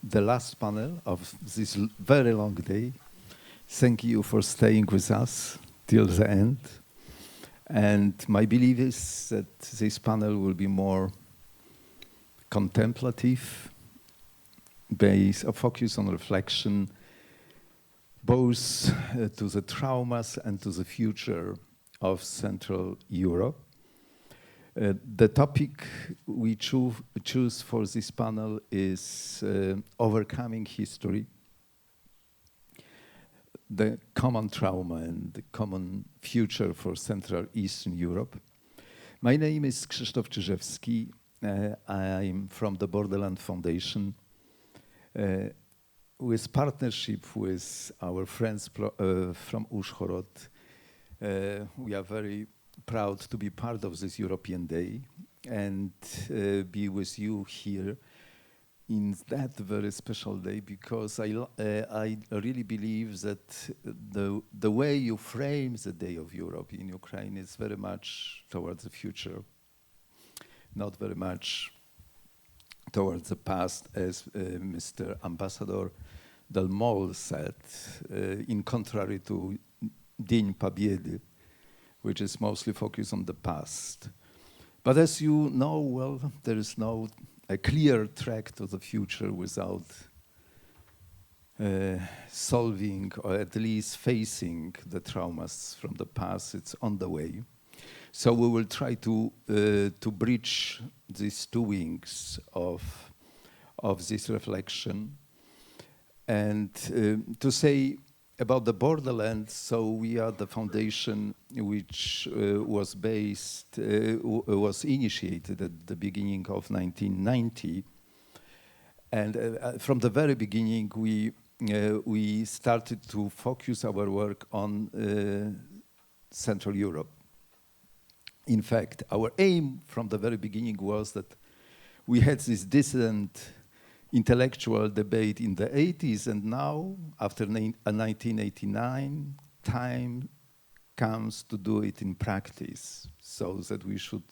the last panel of this very long day. Thank you for staying with us till the end. And my belief is that this panel will be more contemplative, based a focus on reflection, both to the traumas and to the future of Central Europe. The topic we choose for this panel is overcoming history, the common trauma and the common future for Central Eastern Europe. My name is Krzysztof Czyżewski. I'm from the Borderland Foundation. With partnership with our friends from Użhorod, we are very proud to be part of this European Day and be with you here in that very special day, because I really believe that the way you frame the Day of Europe in Ukraine is very much towards the future, not very much towards the past, as Mr. Ambassador Del Mol said, in contrary to Dzień Pobiedy, which is mostly focused on the past. But as you know well, there is no a clear track to the future without solving or at least facing the traumas from the past. It's on the way. So we will try to bridge these two wings of this reflection. And to say about the borderlands, so we are the foundation which was initiated at the beginning of 1990. And from the very beginning, we started to focus our work on Central Europe. In fact, our aim from the very beginning was that we had this dissident intellectual debate in the 80s, and now, after 1989, time comes to do it in practice, so that we should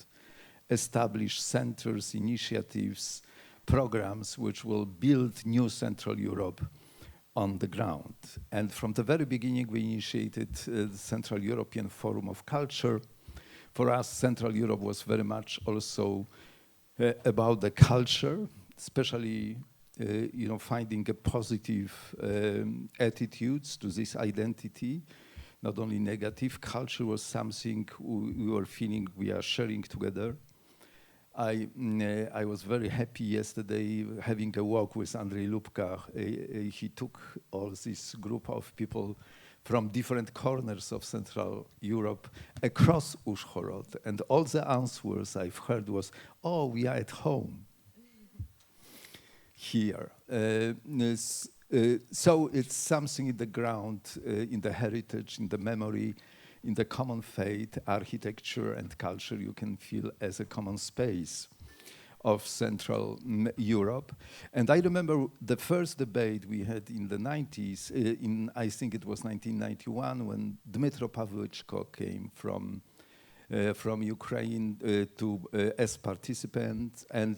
establish centers, initiatives, programs which will build new Central Europe on the ground. And from the very beginning, we initiated the Central European Forum of Culture. For us, Central Europe was very much also about the culture, especially finding a positive attitudes to this identity, not only negative. Culture was something we were feeling we are sharing together. I was very happy yesterday having a walk with Andrzej Lubka. He took all this group of people from different corners of Central Europe across Użhorod, and all the answers I've heard was, "Oh, we are at home here." So it's something in the ground, in the heritage, in the memory, in the common faith, architecture and culture you can feel as a common space of Central Europe. And I remember the first debate we had in the 90s, I think it was 1991, when Dmytro Pawłyczko came from Ukraine as participant, and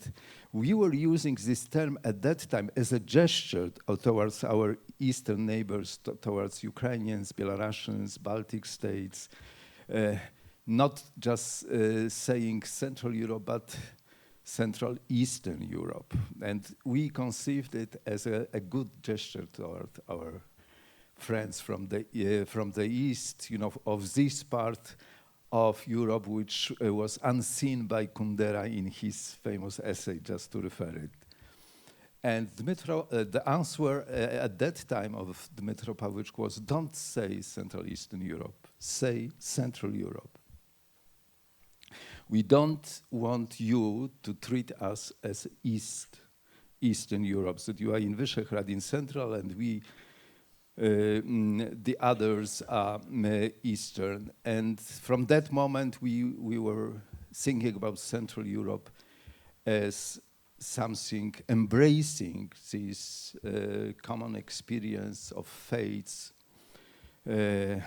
we were using this term at that time as a gesture towards our eastern neighbors, towards Ukrainians, Belarusians, Baltic states, not just saying Central Europe, but Central Eastern Europe. And we conceived it as a good gesture toward our friends from the east, of this part of Europe, which was unseen by Kundera in his famous essay, just to refer it. And the answer at that time of Dmytro Pawłyczko was, don't say Central Eastern Europe, say Central Europe. We don't want you to treat us as Eastern Europe, that you are in Visegrad, in Central, and we the others are Eastern. And from that moment, we were thinking about Central Europe as something embracing this common experience of faiths, the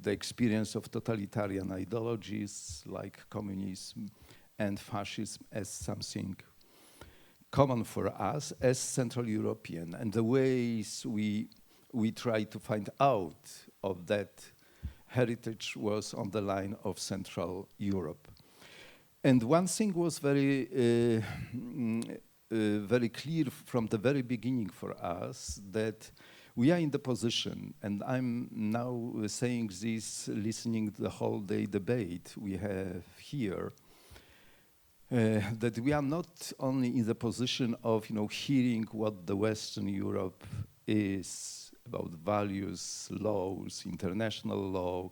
experience of totalitarian ideologies like communism and fascism as something common for us as Central European, and the ways we try to find out of that heritage was on the line of Central Europe. And one thing was very clear from the very beginning for us, that we are in the position, and I'm now saying this, listening to the whole day debate we have here, that we are not only in the position of hearing what the Western Europe is about values, laws, international law,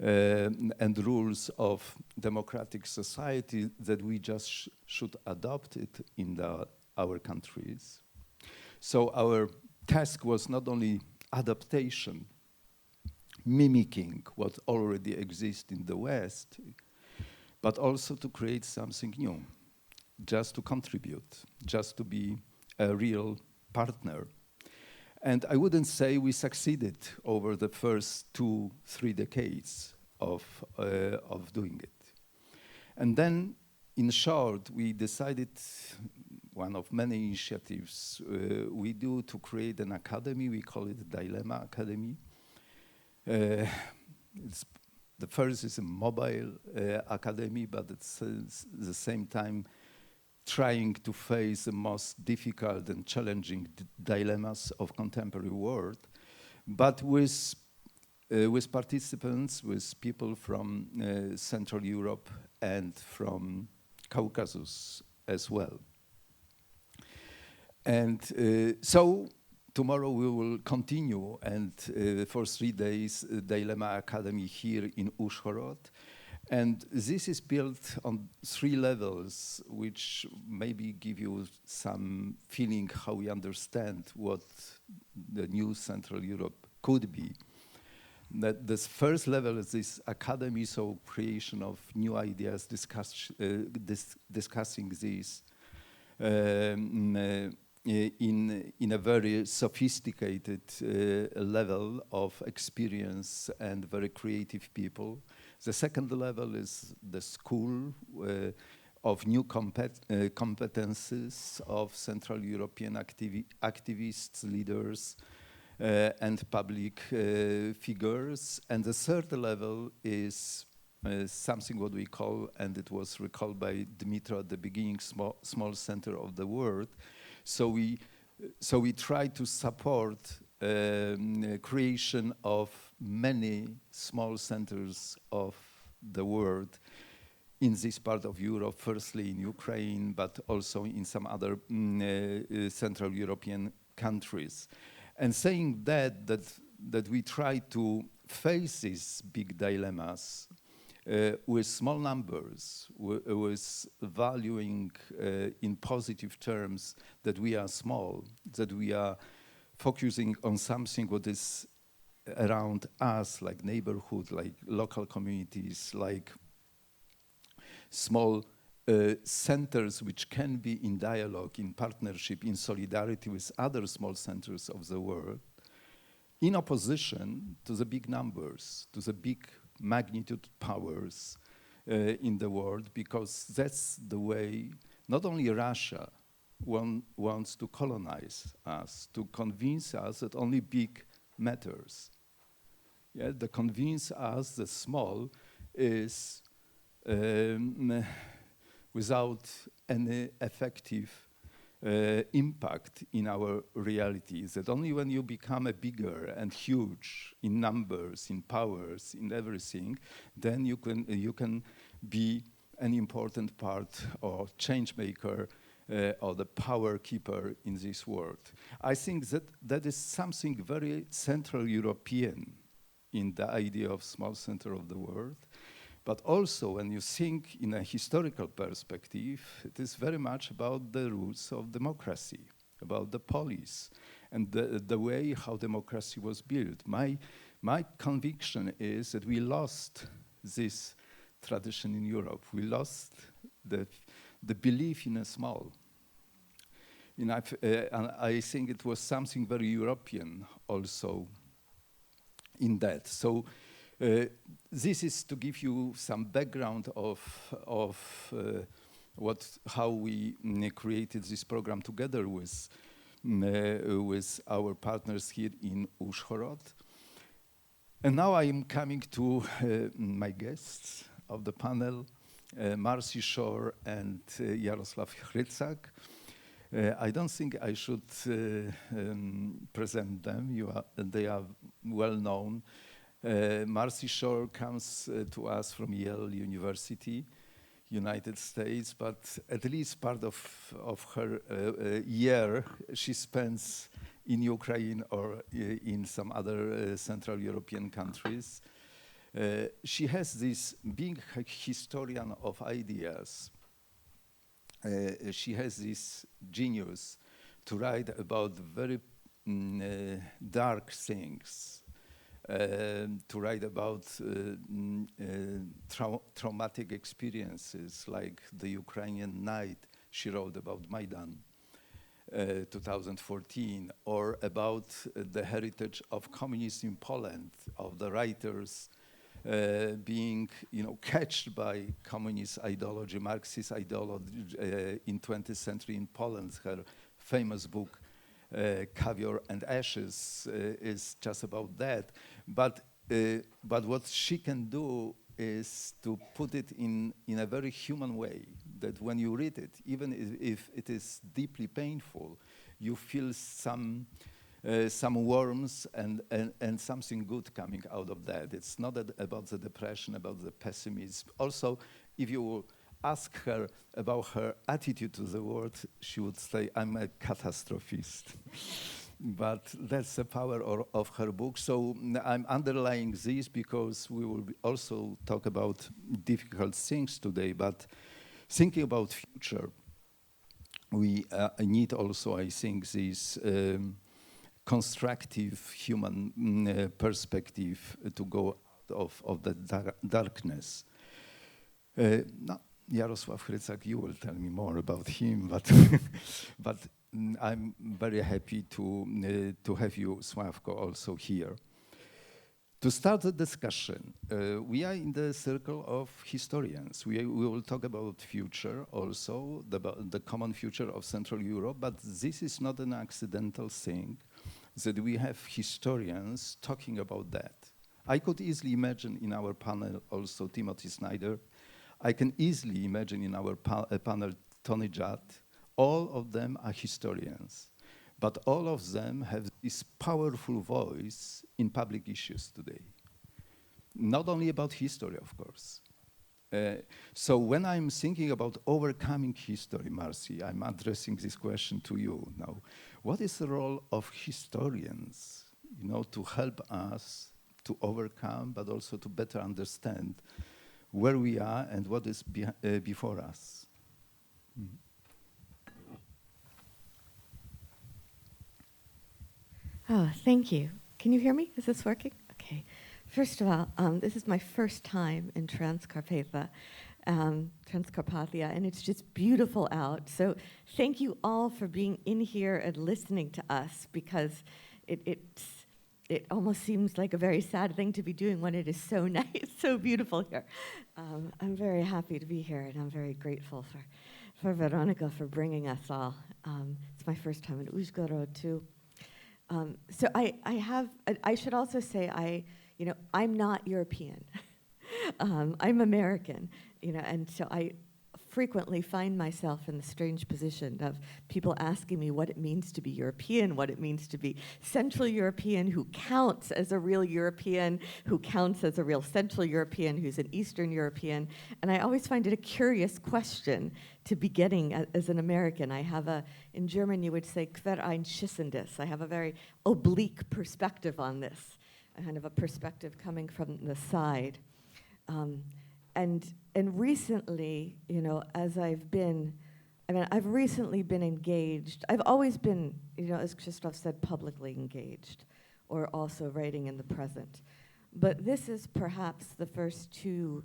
and rules of democratic society, that we just should adopt it in our countries. So our task was not only adaptation, mimicking what already exists in the West, but also to create something new, just to contribute, just to be a real partner. And I wouldn't say we succeeded over the first 2-3 decades of doing it. And then, in short, we decided, one of many initiatives we do, to create an academy. We call it Dilemma.academy. The first is a mobile academy, but it's at the same time trying to face the most difficult and challenging dilemmas of contemporary world, but with participants, with people from Central Europe and from Caucasus as well. And so tomorrow we will continue, and for 3 days, Dilemma Academy here in Użhorod. And this is built on 3 levels, which maybe give you some feeling how we understand what the new Central Europe could be. That this first level is this academy, so creation of new ideas, discussing these in a very sophisticated level of experience and very creative people. The second level is the school of new competences of Central European activists, leaders, and public figures. And the third level is something what we call, and it was recalled by Dmytro at the beginning, small center of the world. So we try to support creation of many small centers of the world in this part of Europe, firstly in Ukraine, but also in some other Central European countries. And saying that we try to face these big dilemmas with small numbers, with valuing in positive terms that we are small, that we are focusing on something what is around us, like neighborhood, like local communities, like small centers which can be in dialogue, in partnership, in solidarity with other small centers of the world, in opposition to the big numbers, to the big magnitude powers in the world, because that's the way not only Russia wants to colonize us, to convince us that only big matters. Yeah, to convince us that small is without any effective impact in our realities, that only when you become a bigger and huge in numbers, in powers, in everything, then you can be an important part or change maker or the power keeper in this world. I think that is something very Central European in the idea of small center of the world. But also, when you think in a historical perspective, it is very much about the roots of democracy, about the police, and the way how democracy was built. My conviction is that we lost this tradition in Europe. We lost the belief in a small. And I think it was something very European also in that. So this is to give you some background of how we created this program together with our partners here in Użhorod. And now I am coming to my guests of the panel, Marci and Jarosław Hrycak. I don't think I should present them. They are well known. Marci comes to us from Yale University, United States, but at least part of her year she spends in Ukraine or in some other Central European countries. She has this, being a historian of ideas, she has this genius to write about very dark things, to write about traumatic experiences like the Ukrainian night. She wrote about Maidan 2014, or about the heritage of communism in Poland, of the writers being, catched by communist ideology, Marxist ideology in 20th century in Poland. Her famous book, Caviar and Ashes, is just about that. But what she can do is to put it in a very human way, that when you read it, even if it is deeply painful, you feel some warmth and something good coming out of that. It's not about the depression, about the pessimism. Also, if you ask her about her attitude to the world, she would say, I'm a catastrophist. But that's the power of her book. So I'm underlying this because we will also talk about difficult things today. But thinking about future, we need also, I think, this constructive human perspective to go out of the darkness. Now, Jarosław Hrycak, you will tell me more about him, but I'm very happy to have you, Sławko, also here. To start the discussion, we are in the circle of historians. We will talk about future also, the common future of Central Europe, but this is not an accidental thing that we have historians talking about that. I could easily imagine in our panel also Timothy Snyder. I can easily imagine in our panel Tony Judd. All of them are historians, but all of them have this powerful voice in public issues today. Not only about history, of course. So when I'm thinking about overcoming history, Marci, I'm addressing this question to you now. What is the role of historians, to help us to overcome, but also to better understand where we are and what is before us? Oh, thank you. Can you hear me? Is this working? Okay. First of all, this is my first time in Transcarpathia, and it's just beautiful out. So thank you all for being in here and listening to us, because it almost seems like a very sad thing to be doing when it is so nice, so beautiful here. I'm very happy to be here, and I'm very grateful for Veronica for bringing us all. It's my first time in Użhorod too. So I should also say I'm not European. I'm American, and so I frequently find myself in the strange position of people asking me what it means to be European, what it means to be Central European, who counts as a real European, who counts as a real Central European, who's an Eastern European. And I always find it a curious question to be getting as an American. I have in German you would say, quereinschissendes. I have a very oblique perspective on this, a kind of a perspective coming from the side. And recently, as I've recently been engaged. I've always been, as Krzysztof said, publicly engaged, or also writing in the present. But this is perhaps the first 2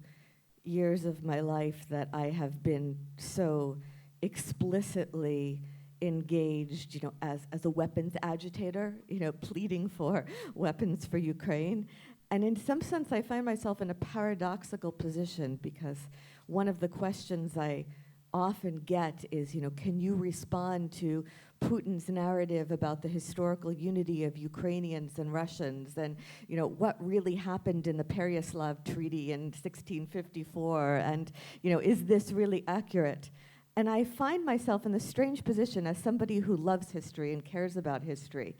years of my life that I have been so explicitly engaged, as a weapons agitator, pleading for weapons for Ukraine. And in some sense, I find myself in a paradoxical position, because one of the questions I often get is, can you respond to Putin's narrative about the historical unity of Ukrainians and Russians, and what really happened in the Pereyaslav Treaty in 1654, and is this really accurate? And I find myself in the strange position as somebody who loves history and cares about history,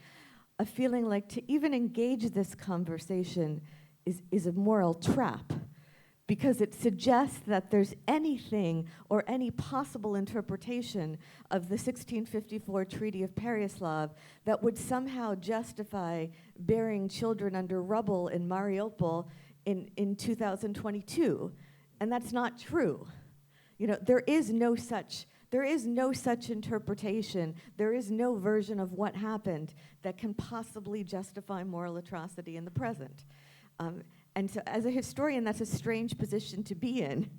of feeling like to even engage this conversation is a moral trap, because it suggests that there's anything or any possible interpretation of the 1654 Treaty of Pereyaslav that would somehow justify burying children under rubble in Mariupol in 2022. And that's not true. There is no such interpretation. There is no version of what happened that can possibly justify moral atrocity in the present. And so as a historian, that's a strange position to be in,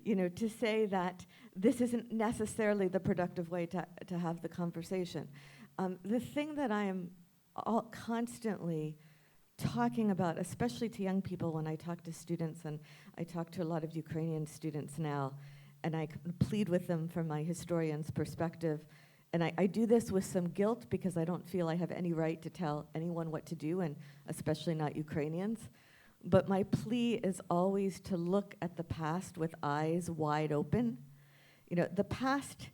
to say that this isn't necessarily the productive way to have the conversation. The thing that I am constantly talking about, especially to young people when I talk to students, and I talk to a lot of Ukrainian students now, and I plead with them from my historian's perspective. And I do this with some guilt, because I don't feel I have any right to tell anyone what to do, and especially not Ukrainians. But my plea is always to look at the past with eyes wide open. The past,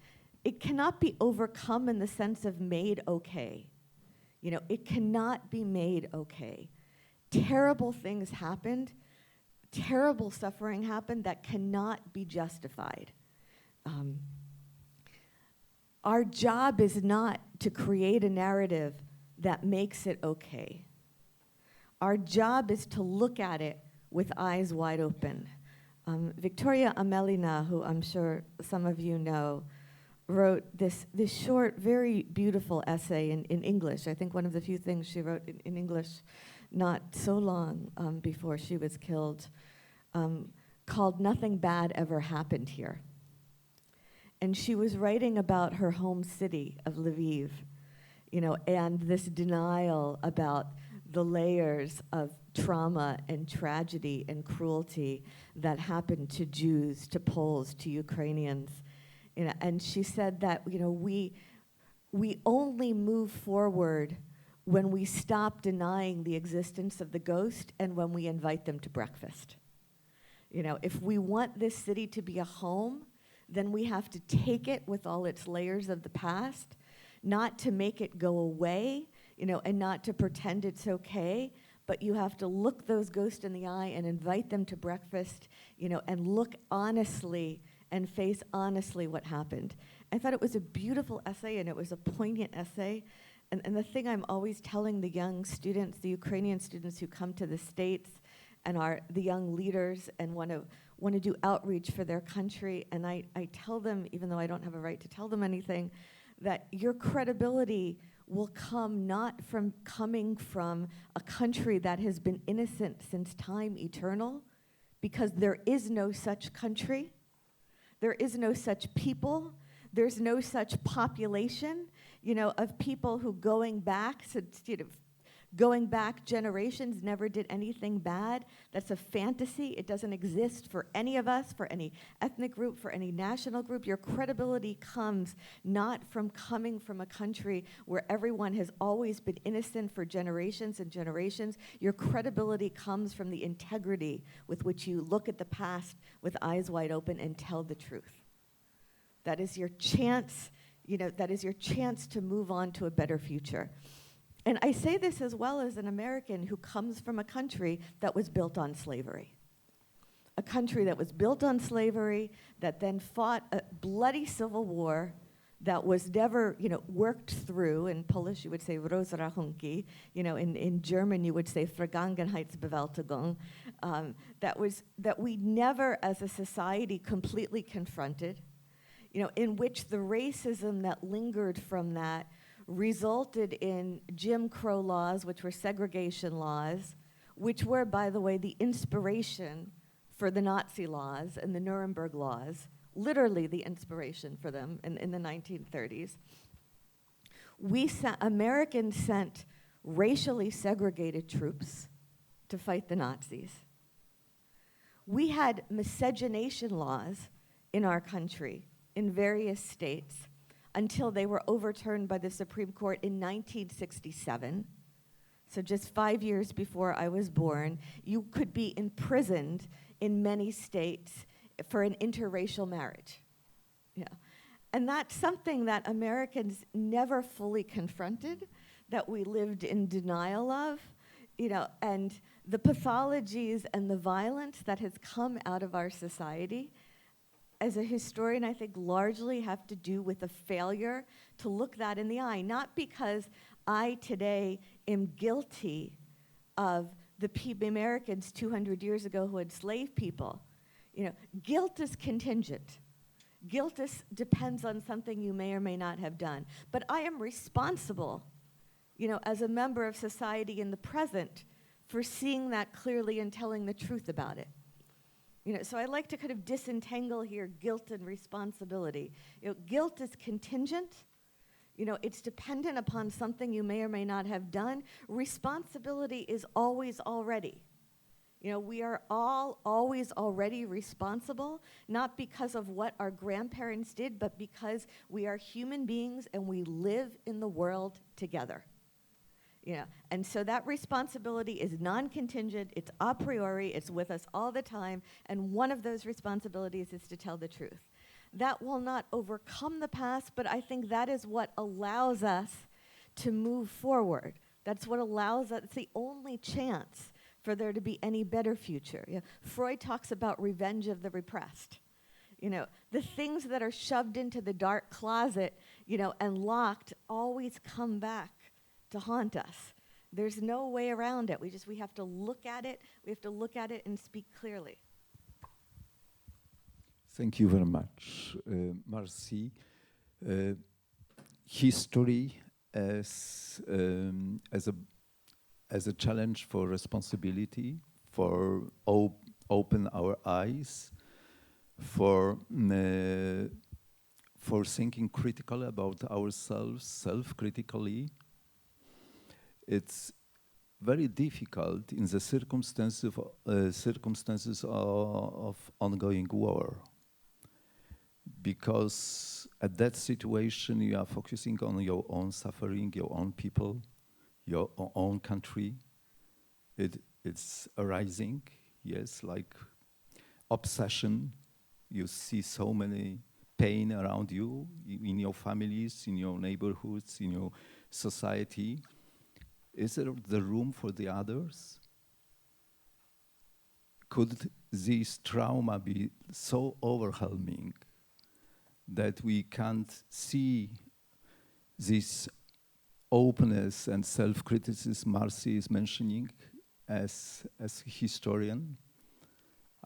it cannot be overcome in the sense of made okay. It cannot be made okay. Terrible things happened, terrible suffering happened that cannot be justified. Our job is not to create a narrative that makes it okay. Our job is to look at it with eyes wide open. Victoria Amelina, who I'm sure some of you know, wrote this short, very beautiful essay in English. I think one of the few things she wrote in English not so long before she was killed, called "Nothing Bad Ever Happened Here." And she was writing about her home city of Lviv, and this denial about the layers of trauma and tragedy and cruelty that happened to Jews, to Poles, to Ukrainians. And she said that we only move forward when we stop denying the existence of the ghost and when we invite them to breakfast. If we want this city to be a home, then we have to take it with all its layers of the past, not to make it go away, and not to pretend it's okay, but you have to look those ghosts in the eye and invite them to breakfast, and look honestly and face honestly what happened. I thought it was a beautiful essay, and it was a poignant essay. And the thing I'm always telling the young students, the Ukrainian students who come to the States and are the young leaders and want to do outreach for their country, and I tell them, even though I don't have a right to tell them anything, that your credibility will come not from coming from a country that has been innocent since time eternal, because there is no such country, there is no such people, there's no such population, of people who going back generations never did anything bad. That's a fantasy. It doesn't exist for any of us, for any ethnic group, for any national group. Your credibility comes not from coming from a country where everyone has always been innocent for generations and generations. Your credibility comes from the integrity with which you look at the past with eyes wide open and tell the truth. That is your chance, that is your chance to move on to a better future. And I say this as well as an American who comes from a country that was built on slavery. A country that was built on slavery, that then fought a bloody civil war that was never, worked through. In Polish, you would say Rozrachunki. In German, you would say Vergangenheitsbewältigung. That we never, as a society, completely confronted. In which the racism that lingered from that resulted in Jim Crow laws, which were segregation laws, which were, by the way, the inspiration for the Nazi laws and the Nuremberg laws, literally the inspiration for them in the 1930s. Americans sent racially segregated troops to fight the Nazis. We had miscegenation laws in our country in various states until they were overturned by the Supreme Court in 1967. So just 5 years before I was born, you could be imprisoned in many states for an interracial marriage. Yeah. And that's something that Americans never fully confronted, that we lived in denial of, and the pathologies and the violence that has come out of our society, as a historian, I think largely have to do with a failure to look that in the eye, not because I today am guilty of the Americans 200 years ago who had slave people. Guilt is contingent. Guilt depends on something you may or may not have done. But I am responsible, as a member of society in the present, for seeing that clearly and telling the truth about it. So I like to kind of disentangle here guilt and responsibility. Guilt is contingent. It's dependent upon something you may or may not have done. Responsibility is always already. We are all always already responsible, not because of what our grandparents did, but because we are human beings and we live in the world together. And so that responsibility is non-contingent, it's a priori, it's with us all the time, and one of those responsibilities is to tell the truth. That will not overcome the past, but I think that is what allows us to move forward. That's what allows us, it's the only chance for there to be any better future. Freud talks about revenge of the repressed. The things that are shoved into the dark closet, and locked always come back to haunt us. There's no way around it. We have to look at it. We have to look at it and speak clearly. Thank you very much, Marci. History as a challenge for responsibility, for open our eyes, for thinking critically about ourselves, self-critically. It's very difficult in the circumstances of ongoing war, because at that situation you are focusing on your own suffering, your own people, your own country. It's arising, yes, like obsession. You see so many pain around you, in your families, in your neighborhoods, in your society. Is there the room for the others? Could this trauma be so overwhelming that we can't see this openness and self-criticism Marci is mentioning as a historian?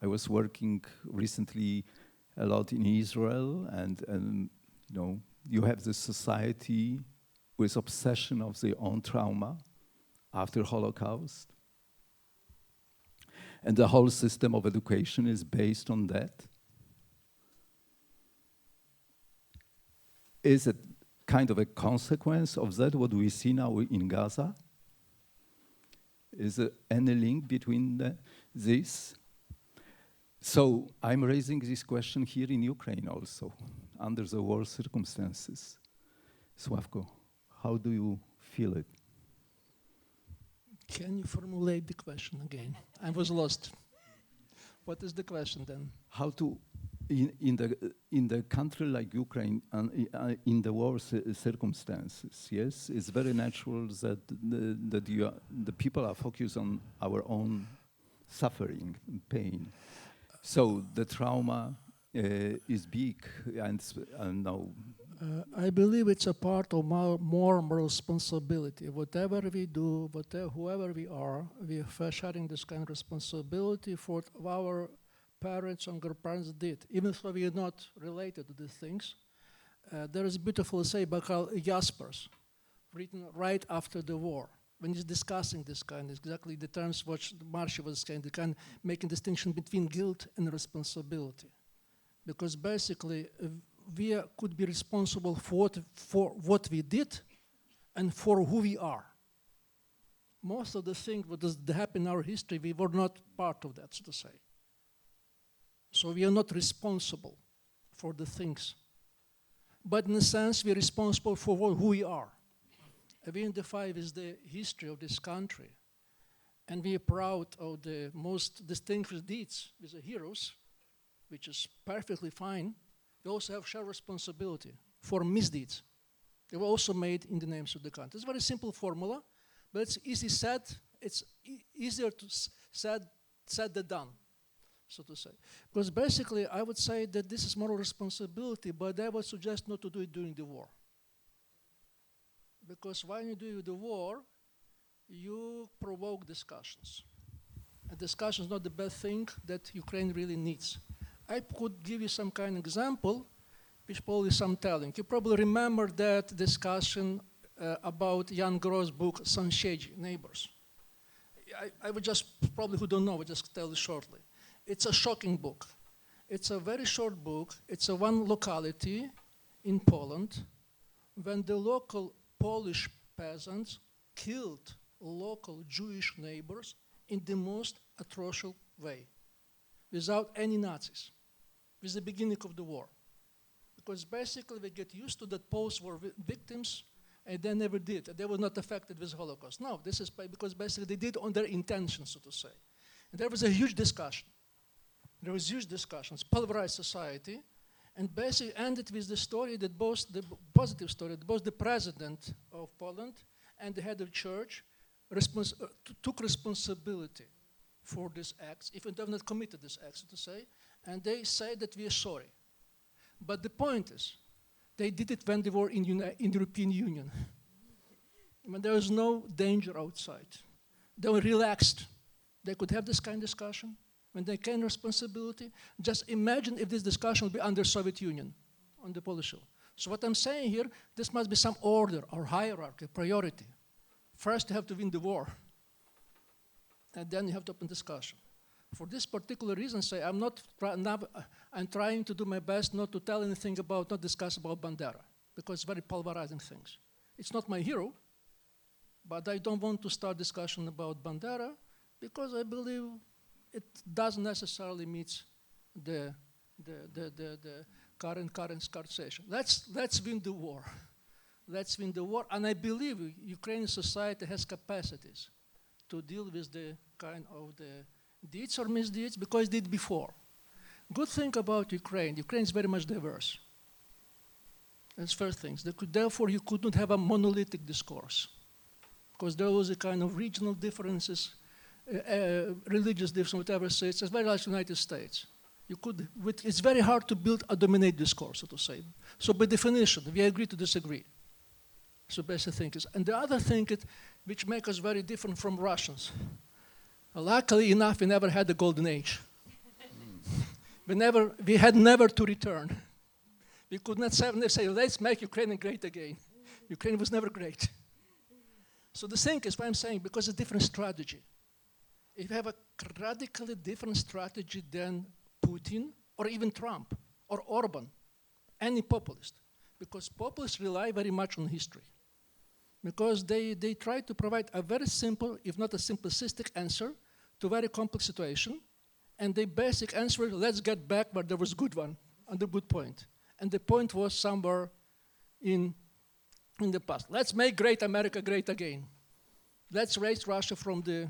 I was working recently a lot in Israel, and you have the society with obsession of their own trauma after Holocaust. And the whole system of education is based on that. Is it kind of a consequence of that, what we see now in Gaza? Is there any link between this? So I'm raising this question here in Ukraine also, under the war circumstances. Sławko, how do you feel it? Can you formulate the question again? I was lost. What is the question then? How to, in the country like Ukraine, in the war circumstances, yes, it's very natural that the people are focused on our own suffering and pain. So the trauma is big, and now. I believe it's a part of more responsibility. Whatever we do, whoever we are sharing this kind of responsibility for what our parents and grandparents did. Even though we are not related to these things, there is a beautiful say by Karl Jaspers, written right after the war. When he's discussing this kind, exactly the terms which Marci was saying, the kind making distinction between guilt and responsibility. Because basically, we could be responsible for what we did and for who we are. Most of the things that happened in our history, we were not part of that, so to say. So we are not responsible for the things but in a sense, we're responsible for who we are. We identify with the history of this country, and we are proud of the most distinguished deeds with the heroes, which is perfectly fine. We also have shared responsibility for misdeeds. They were also made in the names of the country. It's a very simple formula, but it's easy said. It's easier to said than done, so to say. Because basically, I would say that this is moral responsibility, but I would suggest not to do it during the war. Because when you do the war, you provoke discussions. And discussion is not the best thing that Ukraine really needs. I could give you some kind of example, which probably is some telling. You probably remember that discussion about Jan Gross's book, Sąsiedzi, Neighbors. I would just, probably who don't know, I would just tell you shortly. It's a shocking book. It's a very short book. It's a one locality in Poland when the local Polish peasants killed local Jewish neighbors in the most atrocious way, without any Nazis, with the beginning of the war. Because basically we get used to that Poles were victims and they never did. They were not affected with the Holocaust. No, this is because basically they did on their intention, so to say. And there was a huge discussion. There was huge discussions, pulverized society, and basically ended with the story that both, the positive story, that both the president of Poland and the head of church took responsibility for these acts, even though they have not committed this act, so to say, and they say that we are sorry. But the point is, they did it when they were in the European Union, when there was no danger outside. They were relaxed. They could have this kind of discussion. When they came responsibility, just imagine if this discussion would be under Soviet Union, on the Polish law. So what I'm saying here, this must be some order or hierarchy, priority. First you have to win the war, and then you have to open discussion. For this particular reason, say I'm trying to do my best not to tell anything about, not discuss about Bandera, because it's very pulverizing things. It's not my hero, but I don't want to start discussion about Bandera because I believe it doesn't necessarily meet the current situation. Let's win the war. Let's win the war, and I believe Ukrainian society has capacities to deal with the kind of the deeds or misdeeds because it did before. Good thing about Ukraine is very much diverse. That's first things. Therefore, you could not have a monolithic discourse because there was a kind of regional differences, religious differences, whatever states, as well as United States. It's very hard to build a dominant discourse, so to say. So by definition, we agree to disagree. So basic thing is, and the other thing which makes us very different from Russians. Luckily enough, we never had the golden age. We had never to return. We could not say, let's make Ukraine great again. Ukraine was never great. So the thing is, what I'm saying, because it's a different strategy. If you have a radically different strategy than Putin, or even Trump, or Orban, any populist, because populists rely very much on history. Because they try to provide a very simple, if not a simplistic answer to a very complex situation, and the basic answer is, let's get back where there was a good one, and the good point. And the point was somewhere in the past. Let's make great America great again. Let's raise Russia from the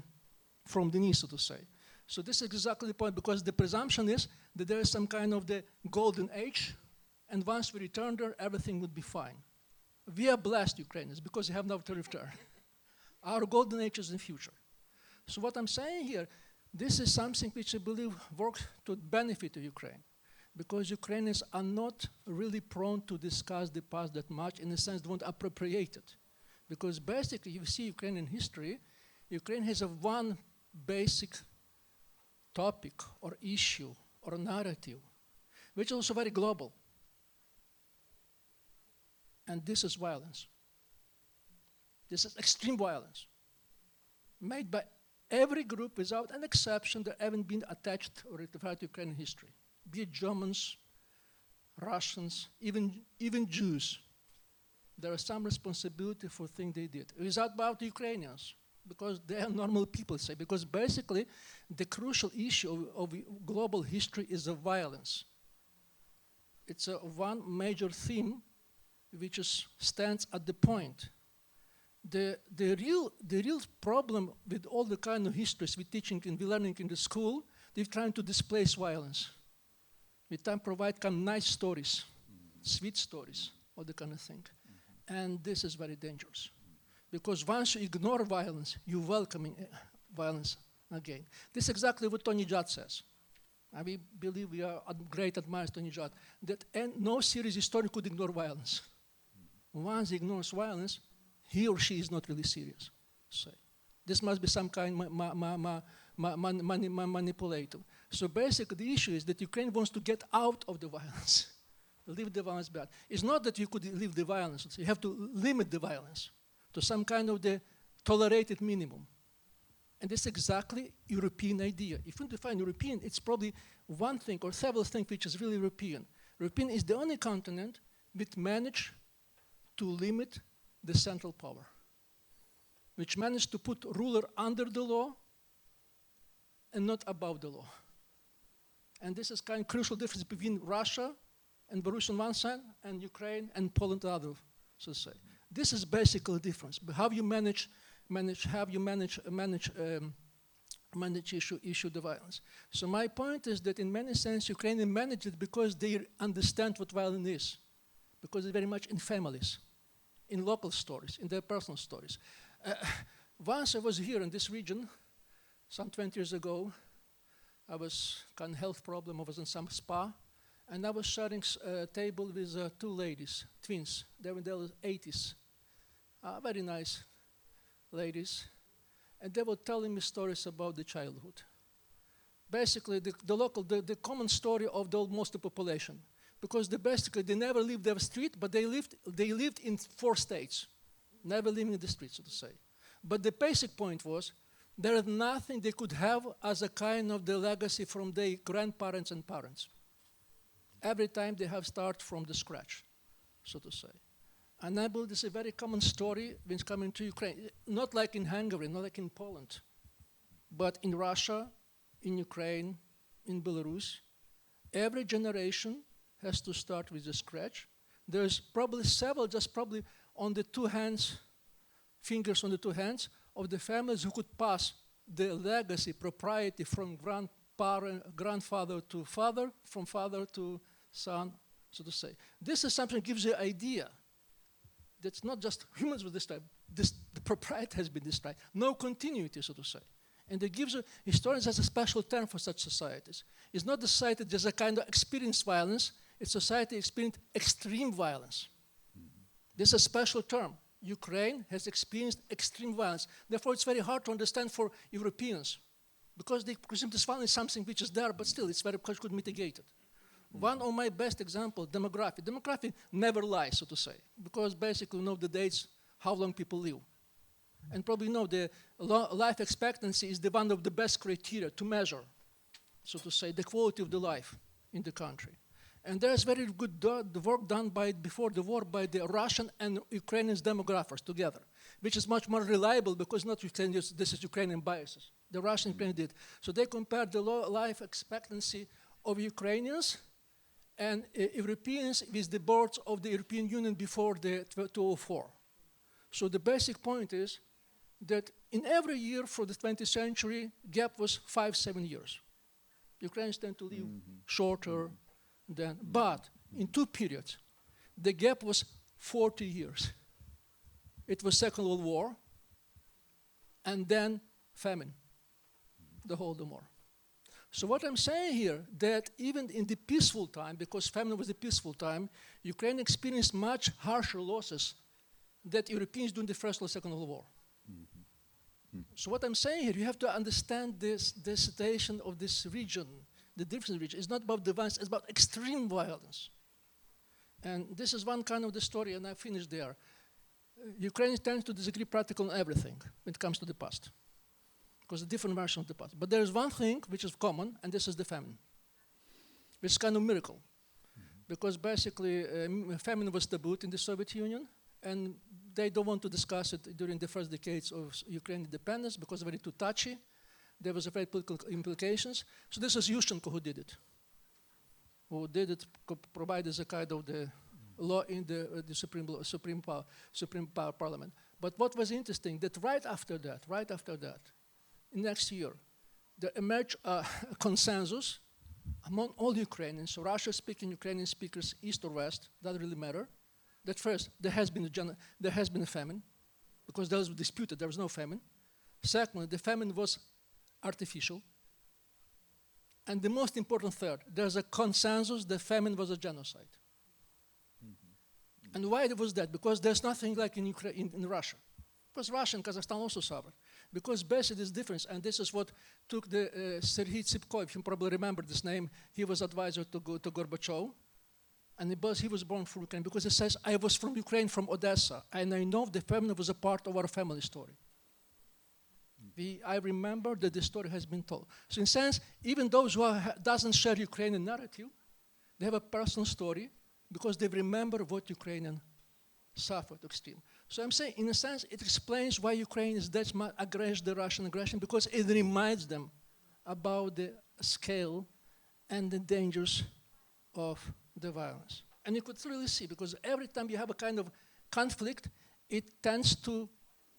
knee, so to say. So this is exactly the point, because the presumption is that there is some kind of the golden age, and once we return there, everything would be fine. We are blessed, Ukrainians, because we have no to return. Our golden age is in the future. So what I'm saying here, this is something which I believe works to benefit of Ukraine, because Ukrainians are not really prone to discuss the past that much, in the sense they won't appropriate it. Because basically, if you see Ukrainian history, Ukraine has one basic topic or issue or narrative, which is also very global. And this is violence. This is extreme violence made by every group without an exception that haven't been attached or referred to Ukrainian history, be it Germans, Russians, even Jews. There is some responsibility for things they did. It is not about the Ukrainians, because they are normal people, say, because basically the crucial issue of global history is the violence. It's one major theme which stands at the point. The real problem with all the kind of histories we're teaching and we're learning in the school, they're trying to displace violence. We try to provide kind of nice stories, sweet stories, all the kind of thing. And this is very dangerous. Because once you ignore violence, you're welcoming violence again. This is exactly what Tony Judd says. And we believe we are great admirers of Tony Judd, that no serious historian could ignore violence. Once he ignores violence, he or she is not really serious. So this must be some kind manipulative. So basically the issue is that Ukraine wants to get out of the violence, leave the violence bad. It's not that you could leave the violence, you have to limit the violence to some kind of the tolerated minimum. And this is exactly European idea. If you define European, it's probably one thing or several things which is really European. European is the only continent which managed to limit the central power, which managed to put ruler under the law and not above the law. And this is kind of crucial difference between Russia and Belarus on one side and Ukraine and Poland on the other, so to say. This is basically the difference. But how you manage issue the violence. So my point is that in many sense Ukrainians manage it because they understand what violence is, because it's very much in families, in local stories, in their personal stories. Once I was here in this region, some 20 years ago, I was kind of health problem, I was in some spa, and I was sharing a table with two ladies, twins. They were in their 80s, very nice ladies, and they were telling me stories about the childhood. Basically, the common story of most of the population, because they never lived their street, but they lived in 4 states, never living in the street, so to say. But the basic point was, there is nothing they could have as a kind of the legacy from their grandparents and parents. Every time they have start from the scratch, so to say. And I believe this is a very common story when it's coming to Ukraine. Not like in Hungary, not like in Poland, but in Russia, in Ukraine, in Belarus, every generation has to start with the scratch. There's probably several, just probably on the fingers on the 2 hands, of the families who could pass the legacy, propriety from grandfather to father, from father to son, so to say. This is something that gives you an idea. That's not just humans with this type. The propriety has been destroyed. No continuity, so to say. And it gives historians as a special term for such societies. It's not the society just a kind of experienced violence. It's society experienced extreme violence. This is a special term. Ukraine has experienced extreme violence. Therefore, it's very hard to understand for Europeans, because they presume this violence is something which is there, but still it's very good mitigated. One of my best examples, demography. Demography never lies, so to say, because basically you know the dates, how long people live. And probably know the life expectancy is one of the best criteria to measure, so to say, the quality of the life in the country. And there's very good work done before the war by the Russian and Ukrainian demographers together, which is much more reliable because not Ukrainian, this is Ukrainian biases. The Russian and Ukrainian did. So they compared the life expectancy of Ukrainians and Europeans with the boards of the European Union before the 2004. So the basic point is that in every year for the 20th century, gap was 5-7 years. Ukrainians tend to live shorter than, but in 2 periods, the gap was 40 years. It was Second World War, and then famine, the Holodomor. So what I'm saying here, that even in the peaceful time, because famine was a peaceful time, Ukraine experienced much harsher losses than Europeans during the First or Second World War. So what I'm saying here, you have to understand the situation of this region, the different region. It's not about the violence, it's about extreme violence. And this is one kind of the story, and I finish there. Ukrainians tend to disagree practically on everything when it comes to the past, because a different version of the past. But there is one thing which is common, and this is the famine, which is kind of a miracle, because basically famine was tabooed in the Soviet Union, and they don't want to discuss it during the first decades of Ukrainian independence because it's very too touchy. There was very political implications. So this is Yushchenko who did it, provided a kind of the law in the Supreme Parliament. But what was interesting, that right after that, next year, there emerged a consensus among all Ukrainians, so Russian-speaking Ukrainian speakers, east or west, doesn't really matter, that first, there has been a famine, because that was disputed, there was no famine. Secondly, the famine was artificial. And the most important third, there's a consensus that famine was a genocide. And why was that? Because there's nothing like in Russia. Because Russia and Kazakhstan also suffered. Because basically this difference, and this is what took the Serhiy Tsipko, you probably remember this name, he was advisor to Gorbachev, and he was born from Ukraine, because he says, I was from Ukraine, from Odessa, and I know the famine was a part of our family story. I remember that the story has been told. So in a sense, even those who doesn't share Ukrainian narrative, they have a personal story, because they remember what Ukrainian suffered extreme. So I'm saying, in a sense, it explains why Ukraine is that much the Russian aggression, because it reminds them about the scale and the dangers of the violence. And you could really see, because every time you have a kind of conflict, it tends to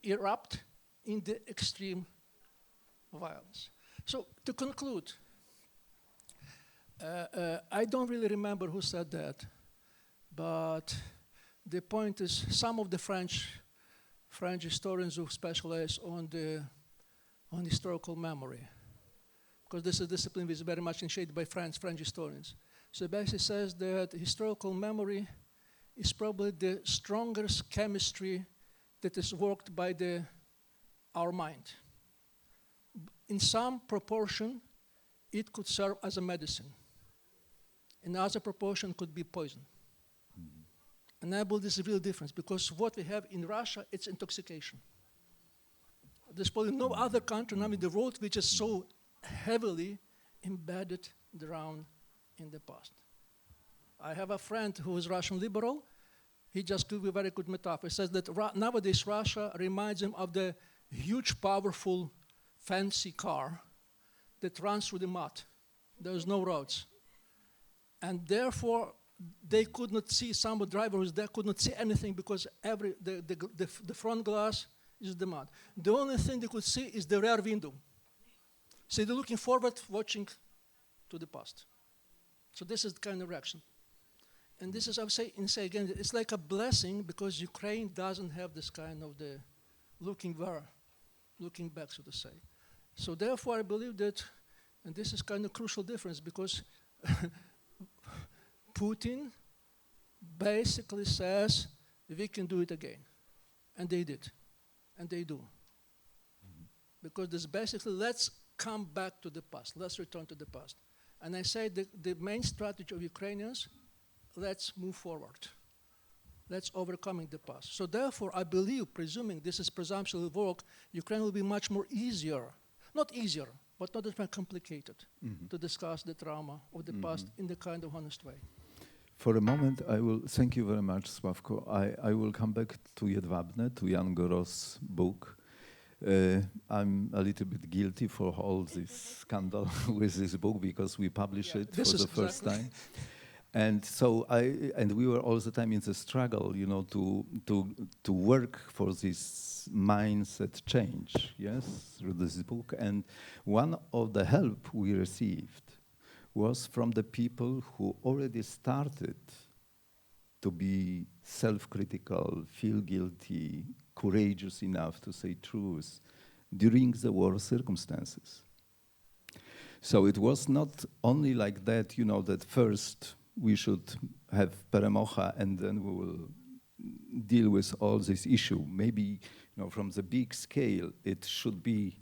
erupt in the extreme violence. So to conclude, I don't really remember who said that, but the point is, some of the French historians who specialize on historical memory, because this is a discipline which is very much initiated by French historians. So it basically says that historical memory is probably the strongest chemistry that is worked by our mind. In some proportion, it could serve as a medicine. In other proportion, could be poison. And I believe this is a real difference, because what we have in Russia, it's intoxication. There's probably no other country, not in the world, which is so heavily embedded around in the past. I have a friend who is Russian liberal. He just gave a very good metaphor. He says that nowadays Russia reminds him of the huge, powerful, fancy car that runs through the mud. There's no roads. And therefore, they could not see, some drivers there could not see anything, because the front glass is the mud. The only thing they could see is the rear window. So they're looking forward, watching to the past. So this is the kind of reaction. And this is, I would say again, it's like a blessing, because Ukraine doesn't have this kind of the looking back, so to say. So therefore, I believe that, and this is kind of crucial difference, because Putin basically says we can do it again. And they did. And they do. Because this basically, let's come back to the past. Let's return to the past. And I say the main strategy of Ukrainians, let's move forward. Let's overcoming the past. So therefore, I believe, presuming this is presumption will work, Ukraine will be much more easier. Not easier, but not as much complicated to discuss the trauma of the past in the kind of honest way. For a moment, I will thank you very much, Sławko. I will come back to Jedwabne, to Jan Goro's book. I'm a little bit guilty for all this scandal with this book, because we published it for the first time. And so we were all the time in the struggle, to work for this mindset change, yes, through this book. And one of the help we received was from the people who already started to be self-critical, feel guilty, courageous enough to say truth during the war circumstances. So it was not only like that, that first we should have peremocha and then we will deal with all this issue. Maybe, from the big scale, it should be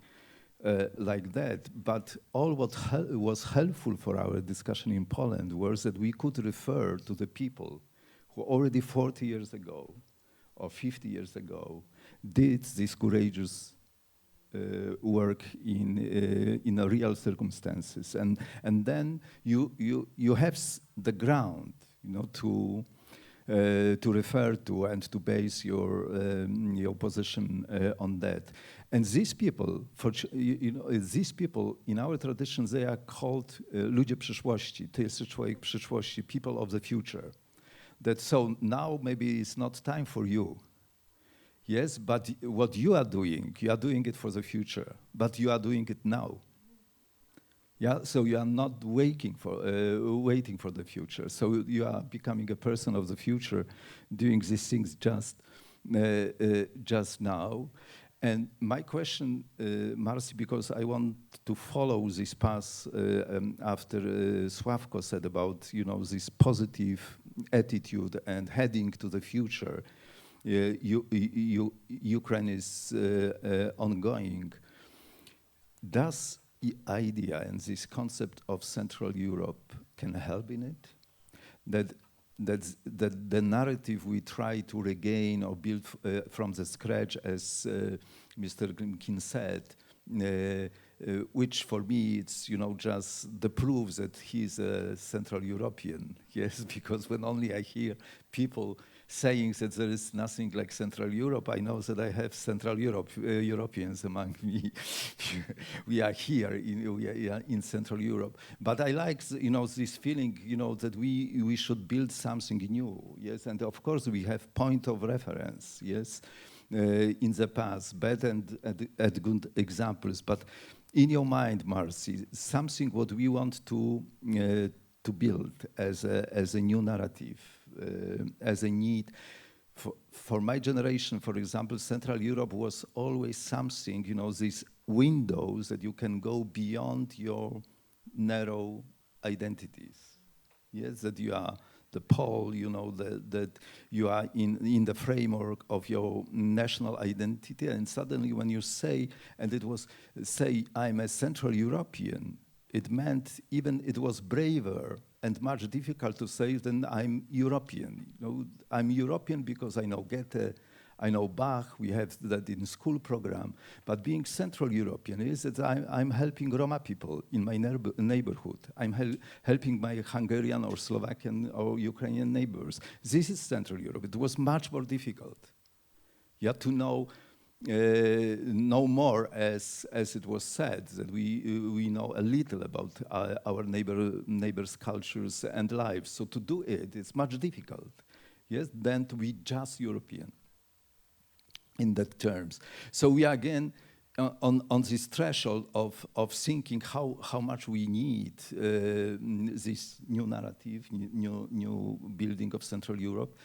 like that. But all what was helpful for our discussion in Poland was that we could refer to the people who already 40 years ago or 50 years ago did this courageous work in a real circumstances, and then you have the ground, to refer to and to base your position on that. And these people, these people in our tradition, they are called ludzie przyszłości. To jest człowiek przyszłości, people of the future. that so now maybe it's not time for you. Yes, but what you are doing it for the future, but you are doing it now. Yeah, so you are not waiting for the future. So you are becoming a person of the future, doing these things just now. And my question, Marci, because I want to follow this path after Sławko said about this positive attitude and heading to the future. Ukraine is ongoing. Does the idea and this concept of Central Europe can help in it? That the narrative we try to regain or build from the scratch, as Mr. Grimkin said, which for me it's just the proof that he's a Central European. Yes, because when only I hear people saying that there is nothing like Central Europe, I know that I have Central Europeans among me. We are here in Central Europe. But I like this feeling that we should build something new. Yes, and of course we have point of reference. Yes, in the past, bad and good examples. But in your mind, Marci, something what we want to build as a new narrative. As a need for my generation, for example, Central Europe was always something, these windows that you can go beyond your narrow identities. Yes, that you are the Pole, that you are in the framework of your national identity, and suddenly when you say I'm a Central European, it meant even it was braver and much difficult to say than I'm European. I'm European because I know Goethe, I know Bach, we have that in school program. But being Central European is that I'm helping Roma people in my neighborhood. I'm helping my Hungarian or Slovakian or Ukrainian neighbors. This is Central Europe. It was much more difficult. You have to know more, as it was said, that we know a little about our neighbors' cultures and lives. So to do it's much difficult, yes, than to be just European in that terms. So we are again on this threshold of thinking how much we need this new narrative, new building of Central Europe.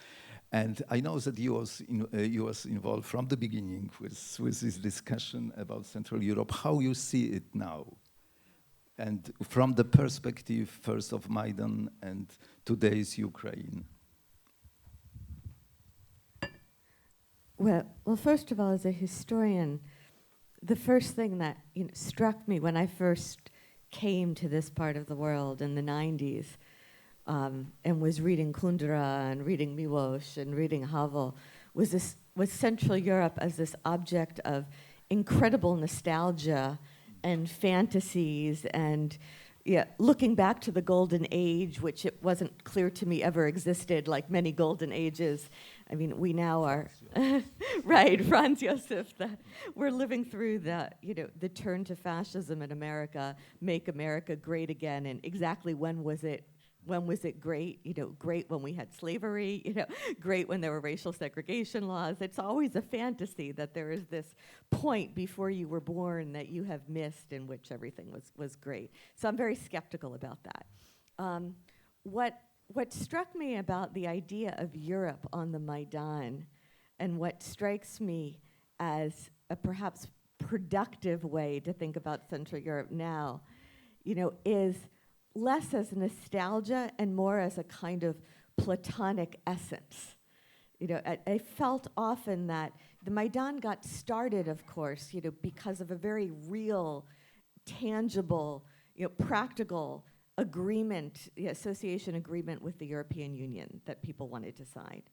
And I know that you was involved from the beginning with this discussion about Central Europe, how you see it now, and from the perspective first of Maidan and today's Ukraine. Well, first of all, as a historian, the first thing that struck me when I first came to this part of the world in the 90s, and was reading Kundera and reading Miłosz and reading Havel, was Central Europe as this object of incredible nostalgia and fantasies and looking back to the Golden Age, which it wasn't clear to me ever existed, like many Golden Ages. I mean, we now are, right, Franz Josef, we're living through the turn to fascism in America, make America great again, and exactly when was it great? Great when we had slavery, great when there were racial segregation laws. It's always a fantasy that there is this point before you were born that you have missed in which everything was great. So I'm very skeptical about that. What struck me about the idea of Europe on the Maidan, and what strikes me as a perhaps productive way to think about Central Europe now, is less as nostalgia and more as a kind of Platonic essence. I felt often that the Maidan got started, of course, because of a very real, tangible, practical agreement, association agreement with the European Union that people wanted to sign.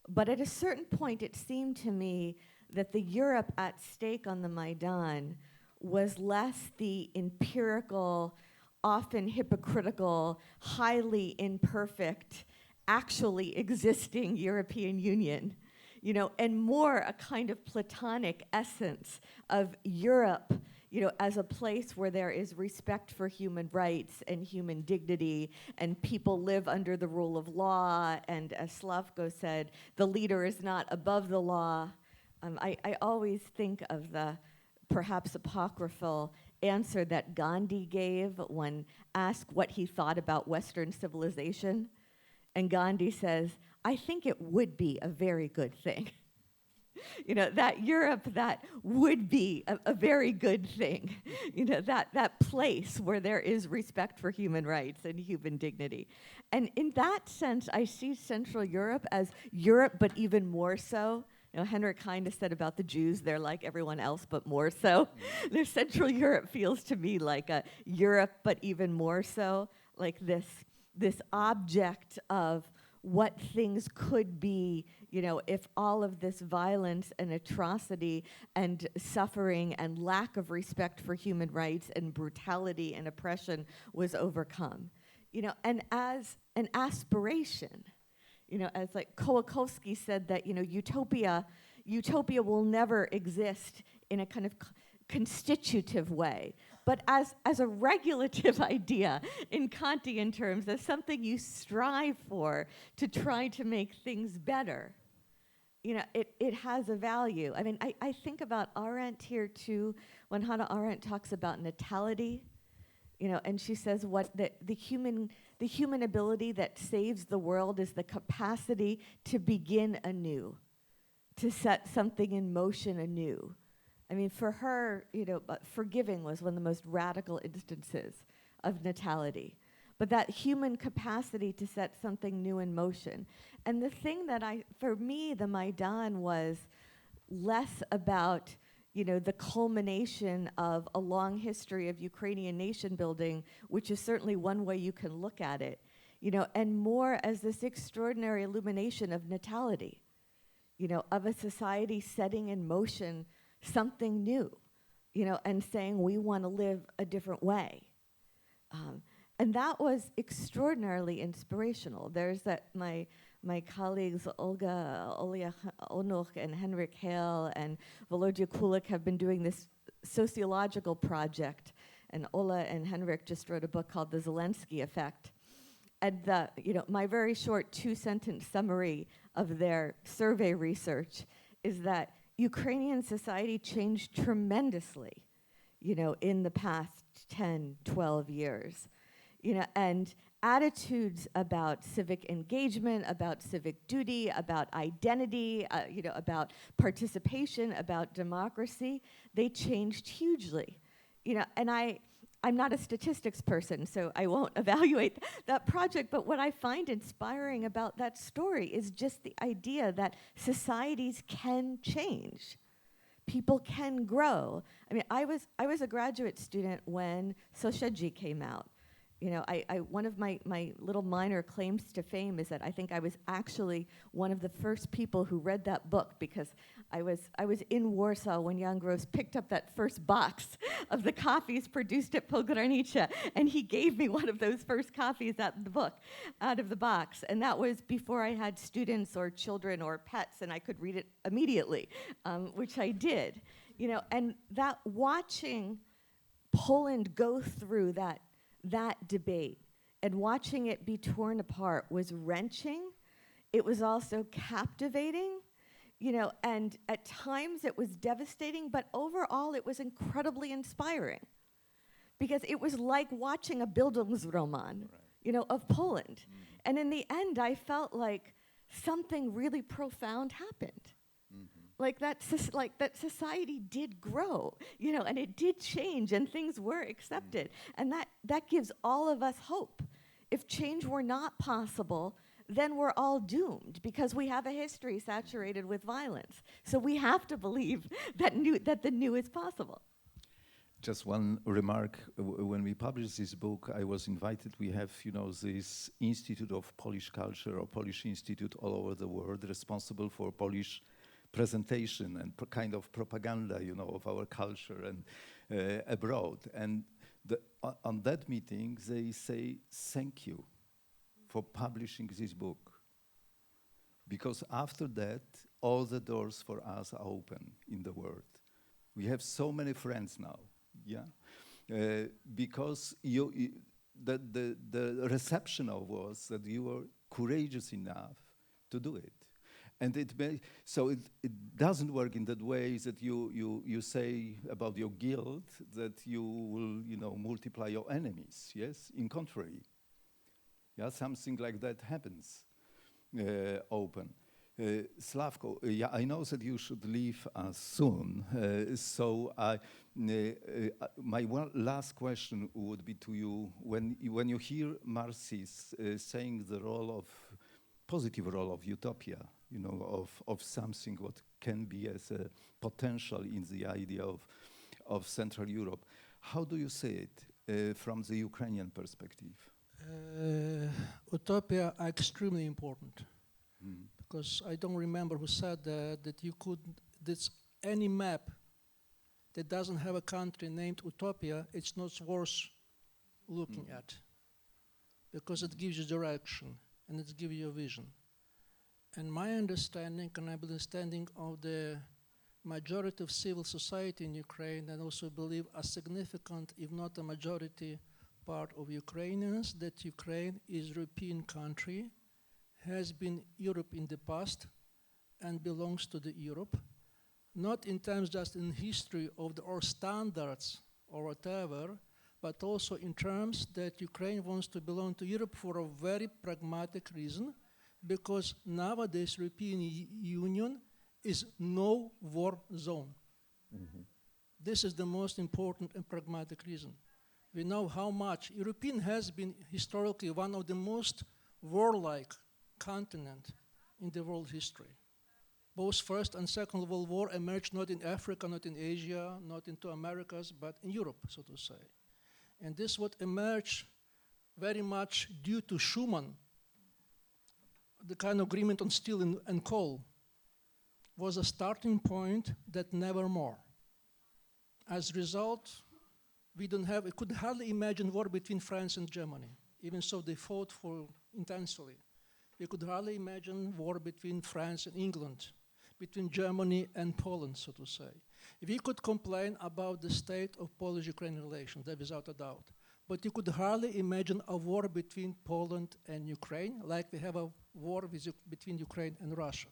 But at a certain point, it seemed to me that the Europe at stake on the Maidan was less the empirical, often hypocritical, highly imperfect, actually existing European Union, and more a kind of Platonic essence of Europe, as a place where there is respect for human rights and human dignity, and people live under the rule of law, and as Slavko said, the leader is not above the law. I always think of the perhaps apocryphal answer that Gandhi gave when asked what he thought about Western civilization. And Gandhi says, I think it would be a very good thing. That Europe, that would be a very good thing. That place where there is respect for human rights and human dignity. And in that sense, I see Central Europe as Europe, but even more so. Henrik Heine said about the Jews, they're like everyone else, but more so. Central Europe feels to me like a Europe, but even more so, like this object of what things could be, if all of this violence and atrocity and suffering and lack of respect for human rights and brutality and oppression was overcome. And as an aspiration, as like Kołakowski said that, utopia will never exist in a kind of constitutive way, but as a regulative idea in Kantian terms, as something you strive for to try to make things better. It has a value. I mean, I think about Arendt here too, when Hannah Arendt talks about natality, and she says what the human ability that saves the world is the capacity to begin anew, to set something in motion anew. I mean, for her, forgiving was one of the most radical instances of natality. But that human capacity to set something new in motion. And the thing that for me, the Maidan was less about, the culmination of a long history of Ukrainian nation building, which is certainly one way you can look at it, and more as this extraordinary illumination of natality, of a society setting in motion something new, and saying we want to live a different way. And that was extraordinarily inspirational. There's my colleagues Olia Onuk and Henrik Hale and Volodya Kulik have been doing this sociological project, and Ola and Henrik just wrote a book called The Zelensky Effect. And my very short 2-sentence summary of their survey research is that Ukrainian society changed tremendously, in the past 10, 12 years, and attitudes about civic engagement, about civic duty, about identity, about participation, about democracy, they changed hugely, and I'm not a statistics person, so I won't evaluate that project, but what I find inspiring about that story is just the idea that societies can change. People can grow. I mean, I was a graduate student when Sosjedzi came out. One of my little minor claims to fame is that I think I was actually one of the first people who read that book, because I was in Warsaw when Jan Gross picked up that first box of the copies produced at Pogranicze, and he gave me one of those first copies out of the box, and that was before I had students or children or pets, and I could read it immediately, which I did. And that watching Poland go through that debate and watching it be torn apart was wrenching. It was also captivating, and at times it was devastating, but overall it was incredibly inspiring, because it was like watching a Bildungsroman, of Poland. And in the end, I felt like something really profound happened. Like that society did grow, and it did change, and things were accepted. And that gives all of us hope. If change were not possible, then we're all doomed, because we have a history saturated with violence. So we have to believe that the new is possible. Just one remark. When we published this book, I was invited. We have, this Institute of Polish Culture, or Polish Institute all over the world, responsible for Polish presentation and kind of propaganda, of our culture and abroad. And on that meeting, they say, thank you for publishing this book. Because after that, all the doors for us are open in the world. We have so many friends now, Yeah, because the reception of was that you were courageous enough to do it. And it doesn't work in that way that you say about your guilt that you will multiply your enemies. Yes, in contrary, yeah, something like that happens. Open, Slavko. Yeah, I know that you should leave us soon. So my last question would be to you: when you hear Marci saying the positive role of utopia, of something what can be as a potential in the idea of Central Europe. How do you see it from the Ukrainian perspective? Utopia are extremely important because I don't remember who said that you could, there's any map that doesn't have a country named Utopia, it's not worth looking at because it gives you direction and it gives you a vision. And my understanding, and I believe understanding of the majority of civil society in Ukraine, and also believe a significant, if not a majority part of Ukrainians, that Ukraine is a European country, has been Europe in the past, and belongs to the Europe, not in terms just in history of our standards or whatever, but also in terms that Ukraine wants to belong to Europe for a very pragmatic reason, because nowadays European Union is no war zone. This is the most important and pragmatic reason. We know how much European has been historically one of the most warlike continent in the world history. Both First and Second World War emerged not in Africa, not in Asia, not into Americas, but in Europe, so to say. And this would emerge very much due to Schuman, the kind of agreement on steel and coal was a starting point that never more. As a result, we could hardly imagine war between France and Germany, even so they fought for intensely. We could hardly imagine war between France and England, between Germany and Poland, so to say. We could complain about the state of Polish-Ukrainian relations, that without a doubt. But you could hardly imagine a war between Poland and Ukraine, like we have a war between Ukraine and Russia.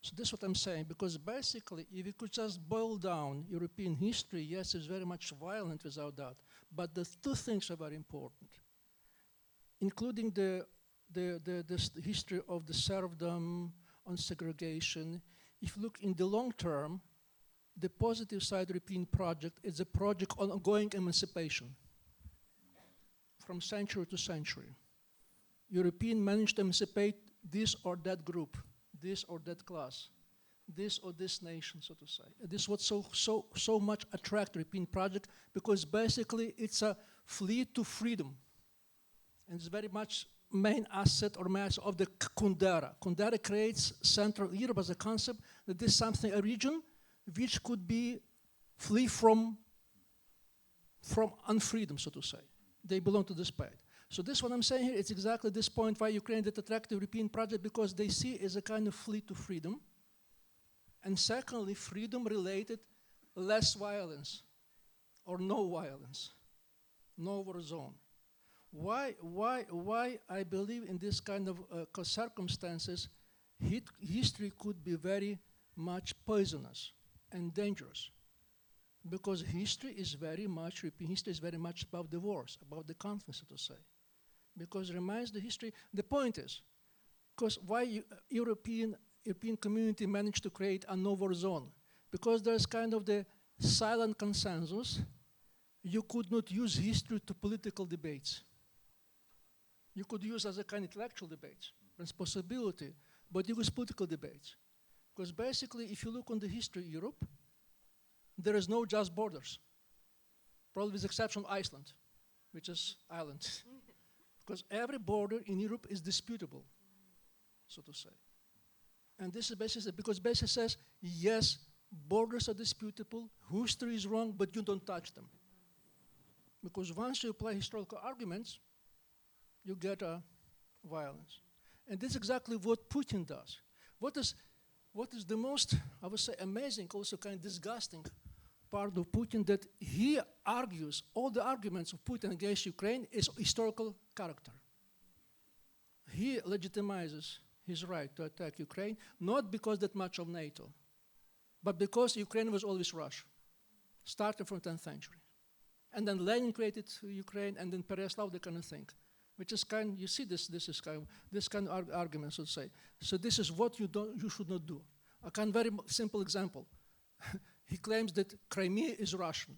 So that's what I'm saying, because basically, if you could just boil down European history, yes, it's very much violent without doubt, but the two things are very important, including the history of the serfdom, on segregation. If you look in the long term, the positive side European project is a project on ongoing emancipation from century to century. European managed to emancipate this or that group, this or that class, this or this nation, so to say. This is what so much attract European project, because basically it's a fleet to freedom. And it's very much main asset or mass of the Kundera. Kundera creates Central Europe as a concept that this is something, a region which could be flee from unfreedom, so to say. They belong to this part. So this, what I'm saying here, it's exactly this point why Ukraine did attract the European project, because they see it as a kind of fleet to freedom. And secondly, freedom related less violence or no violence, no war zone. Why I believe in this kind of circumstances, history could be very much poisonous and dangerous. Because history is very much, European history is very much about the wars, about the conflicts, so to say. Because it reminds the history, the point is, because why European community managed to create a no-war zone? Because there's kind of the silent consensus, you could not use history to political debates. You could use as a kind of intellectual debates, responsibility, but you use political debates. Because basically, if you look on the history of Europe, there is no just borders, probably with the exception of Iceland, which is island. Because every border in Europe is disputable, so to say. And this is basically because basically says, yes, borders are disputable, history is wrong, but you don't touch them. Because once you apply historical arguments, you get violence. And this is exactly what Putin does. What is the most, I would say, amazing, also kind of disgusting part of Putin that he argues all the arguments of Putin against Ukraine is historical character. He legitimizes his right to attack Ukraine, not because that much of NATO, but because Ukraine was always Russia, starting from 10th century. And then Lenin created Ukraine, and then Pereslav, that kind of thing. Which is you see this kind of argument, so to say. So this is what you should not do. A kind of very simple example. He claims that Crimea is Russian.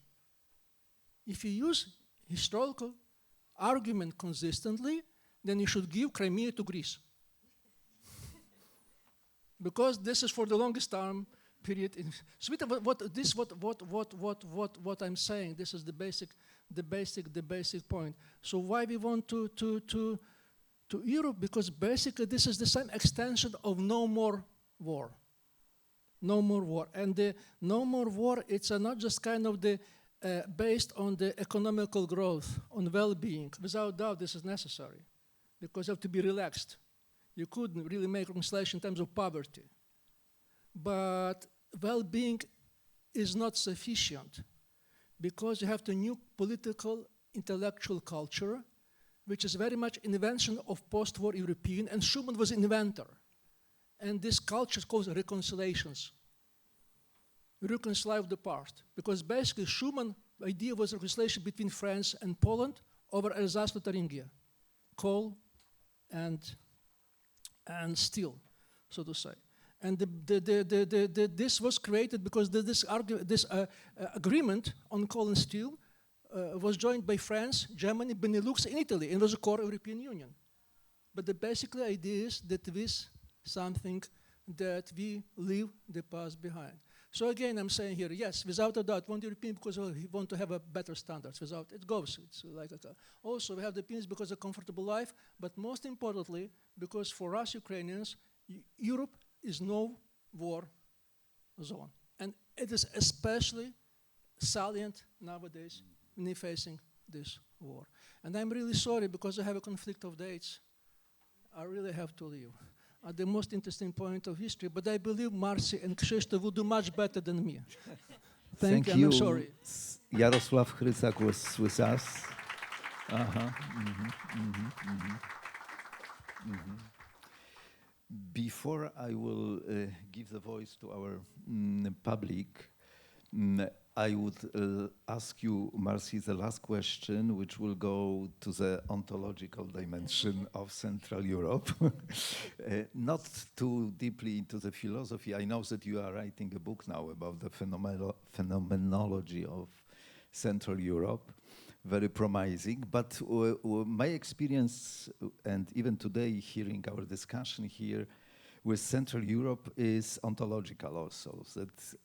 If you use historical argument consistently, then you should give Crimea to Greece. Because this is for the longest time period in Sweden. What I'm saying, this is the basic point. So why we want to Europe? Because basically this is the same extension of no more war. No more war. And the no more war, it's not just kind of the based on the economical growth, on well-being. Without doubt, this is necessary because you have to be relaxed. You couldn't really make reconciliation in terms of poverty. But well-being is not sufficient because you have the new political, intellectual culture, which is very much invention of post-war European, and Schuman was inventor. And this culture is called reconciliations. Reconcile the past. Because basically Schuman's idea was reconciliation between France and Poland over Alsace-Lotharingia. Coal and steel, so to say. And this was created because this agreement on coal and steel was joined by France, Germany, Benelux, and Italy, and was a core European Union. But the basic idea is that this something that we leave the past behind. So again, I'm saying here, yes, without a doubt, want the European because we want to have a better standards. Without it goes, it's like also we have the Europeans because of comfortable life, but most importantly, because for us Ukrainians, Europe is no war zone, and it is especially salient nowadays when facing this war. And I'm really sorry because I have a conflict of dates. I really have to leave at the most interesting point of history, but I believe Marci and Krzysztof will do much better than me. Thank you. I'm sorry. Jarosław Hrycak was with us. Before I will give the voice to our public, I would ask you, Marci, the last question, which will go to the ontological dimension of Central Europe. Not too deeply into the philosophy. I know that you are writing a book now about the phenomenology of Central Europe, very promising. But my experience, and even today hearing our discussion here with Central Europe, is ontological also. That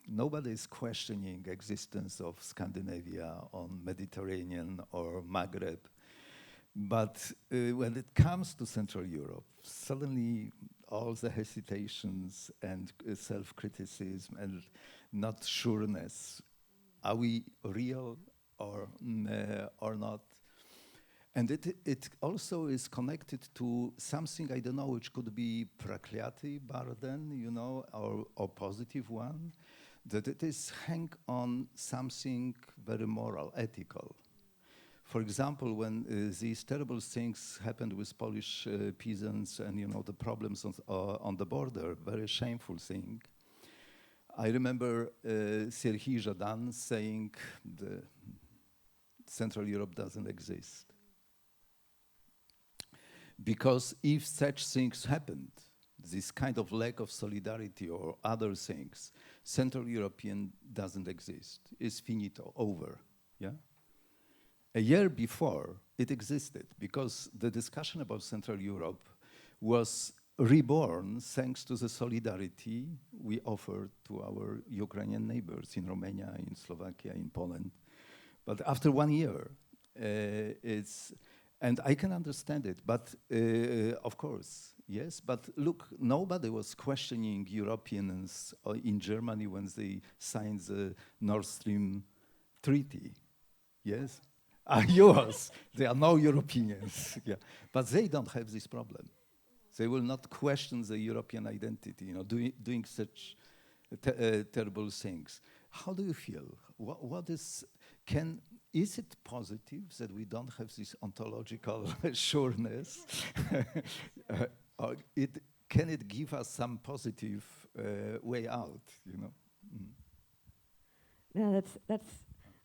nobody is questioning existence of Scandinavia on Mediterranean or Maghreb. But when it comes to Central Europe, suddenly all the hesitations and self-criticism and not sureness, are we real or not? And it also is connected to something, I don't know, which could be praklyaty burden, you know, or positive one, that it is hang on something very moral, ethical. For example, when these terrible things happened with Polish peasants and, you know, the problems on the border, very shameful thing. I remember Serhii Žadan saying the Central Europe doesn't exist. Because if such things happened, this kind of lack of solidarity or other things, Central European doesn't exist. It's finito, over. Yeah? A year before, it existed because the discussion about Central Europe was reborn thanks to the solidarity we offered to our Ukrainian neighbors in Romania, in Slovakia, in Poland. But after 1 year, and I can understand it, but of course, yes, but look, nobody was questioning Europeans in Germany when they signed the Nord Stream treaty, yes? Yours, there are no Europeans, yeah. But they don't have this problem. They will not question the European identity, you know, doing such terrible things. How do you feel? What is it positive that we don't have this ontological sureness? Or can it give us some positive way out? You know. Mm. No,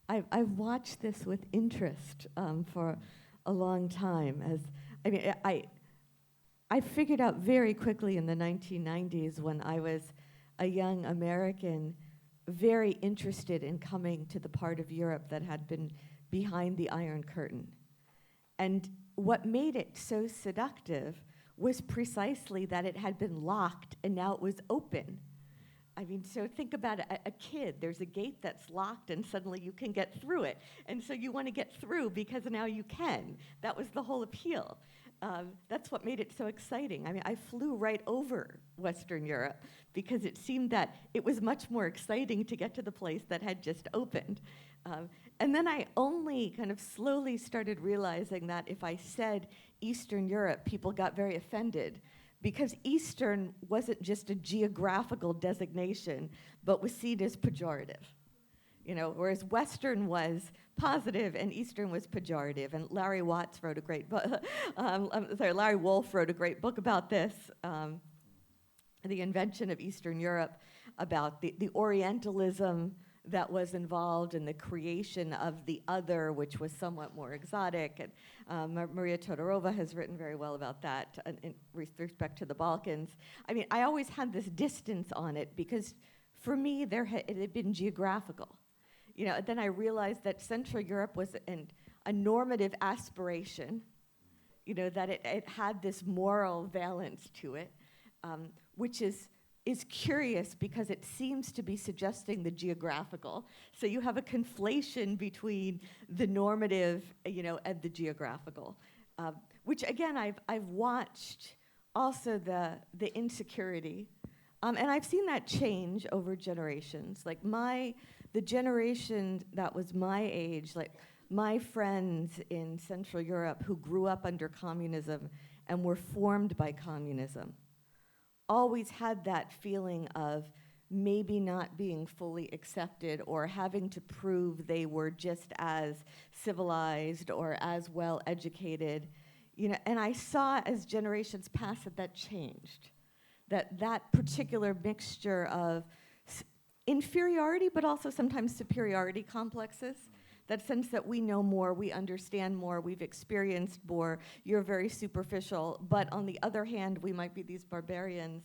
I've watched this with interest for a long time. I figured out very quickly in the 1990s when I was a young American, very interested in coming to the part of Europe that had been behind the Iron Curtain. And what made it so seductive was precisely that it had been locked and now it was open. I mean, so think about a kid. There's a gate that's locked and suddenly you can get through it. And so you want to get through because now you can. That was the whole appeal. That's what made it so exciting. I mean, I flew right over Western Europe because it seemed that it was much more exciting to get to the place that had just opened. And then I only kind of slowly started realizing that if I said Eastern Europe, people got very offended because Eastern wasn't just a geographical designation, but was seen as pejorative. You know, whereas Western was positive and Eastern was pejorative. And Larry Wolff wrote a great book. Larry Wolff wrote a great book about this, the invention of Eastern Europe, about the Orientalism that was involved in the creation of the other, which was somewhat more exotic. And Maria Todorova has written very well about that in respect to the Balkans. I mean, I always had this distance on it because for me, it had been geographical. You know, then I realized that Central Europe was a normative aspiration, you know, that it had this moral valence to it, which is curious because it seems to be suggesting the geographical. So you have a conflation between the normative, you know, and the geographical, which again, I've watched also the insecurity. And I've seen that change over generations. Like the generation that was my age, like my friends in Central Europe who grew up under communism and were formed by communism, always had that feeling of maybe not being fully accepted or having to prove they were just as civilized or as well educated. You know, and I saw as generations passed that changed. That particular mixture of inferiority, but also sometimes superiority complexes, that sense that we know more, we understand more, we've experienced more, you're very superficial, but on the other hand, we might be these barbarians.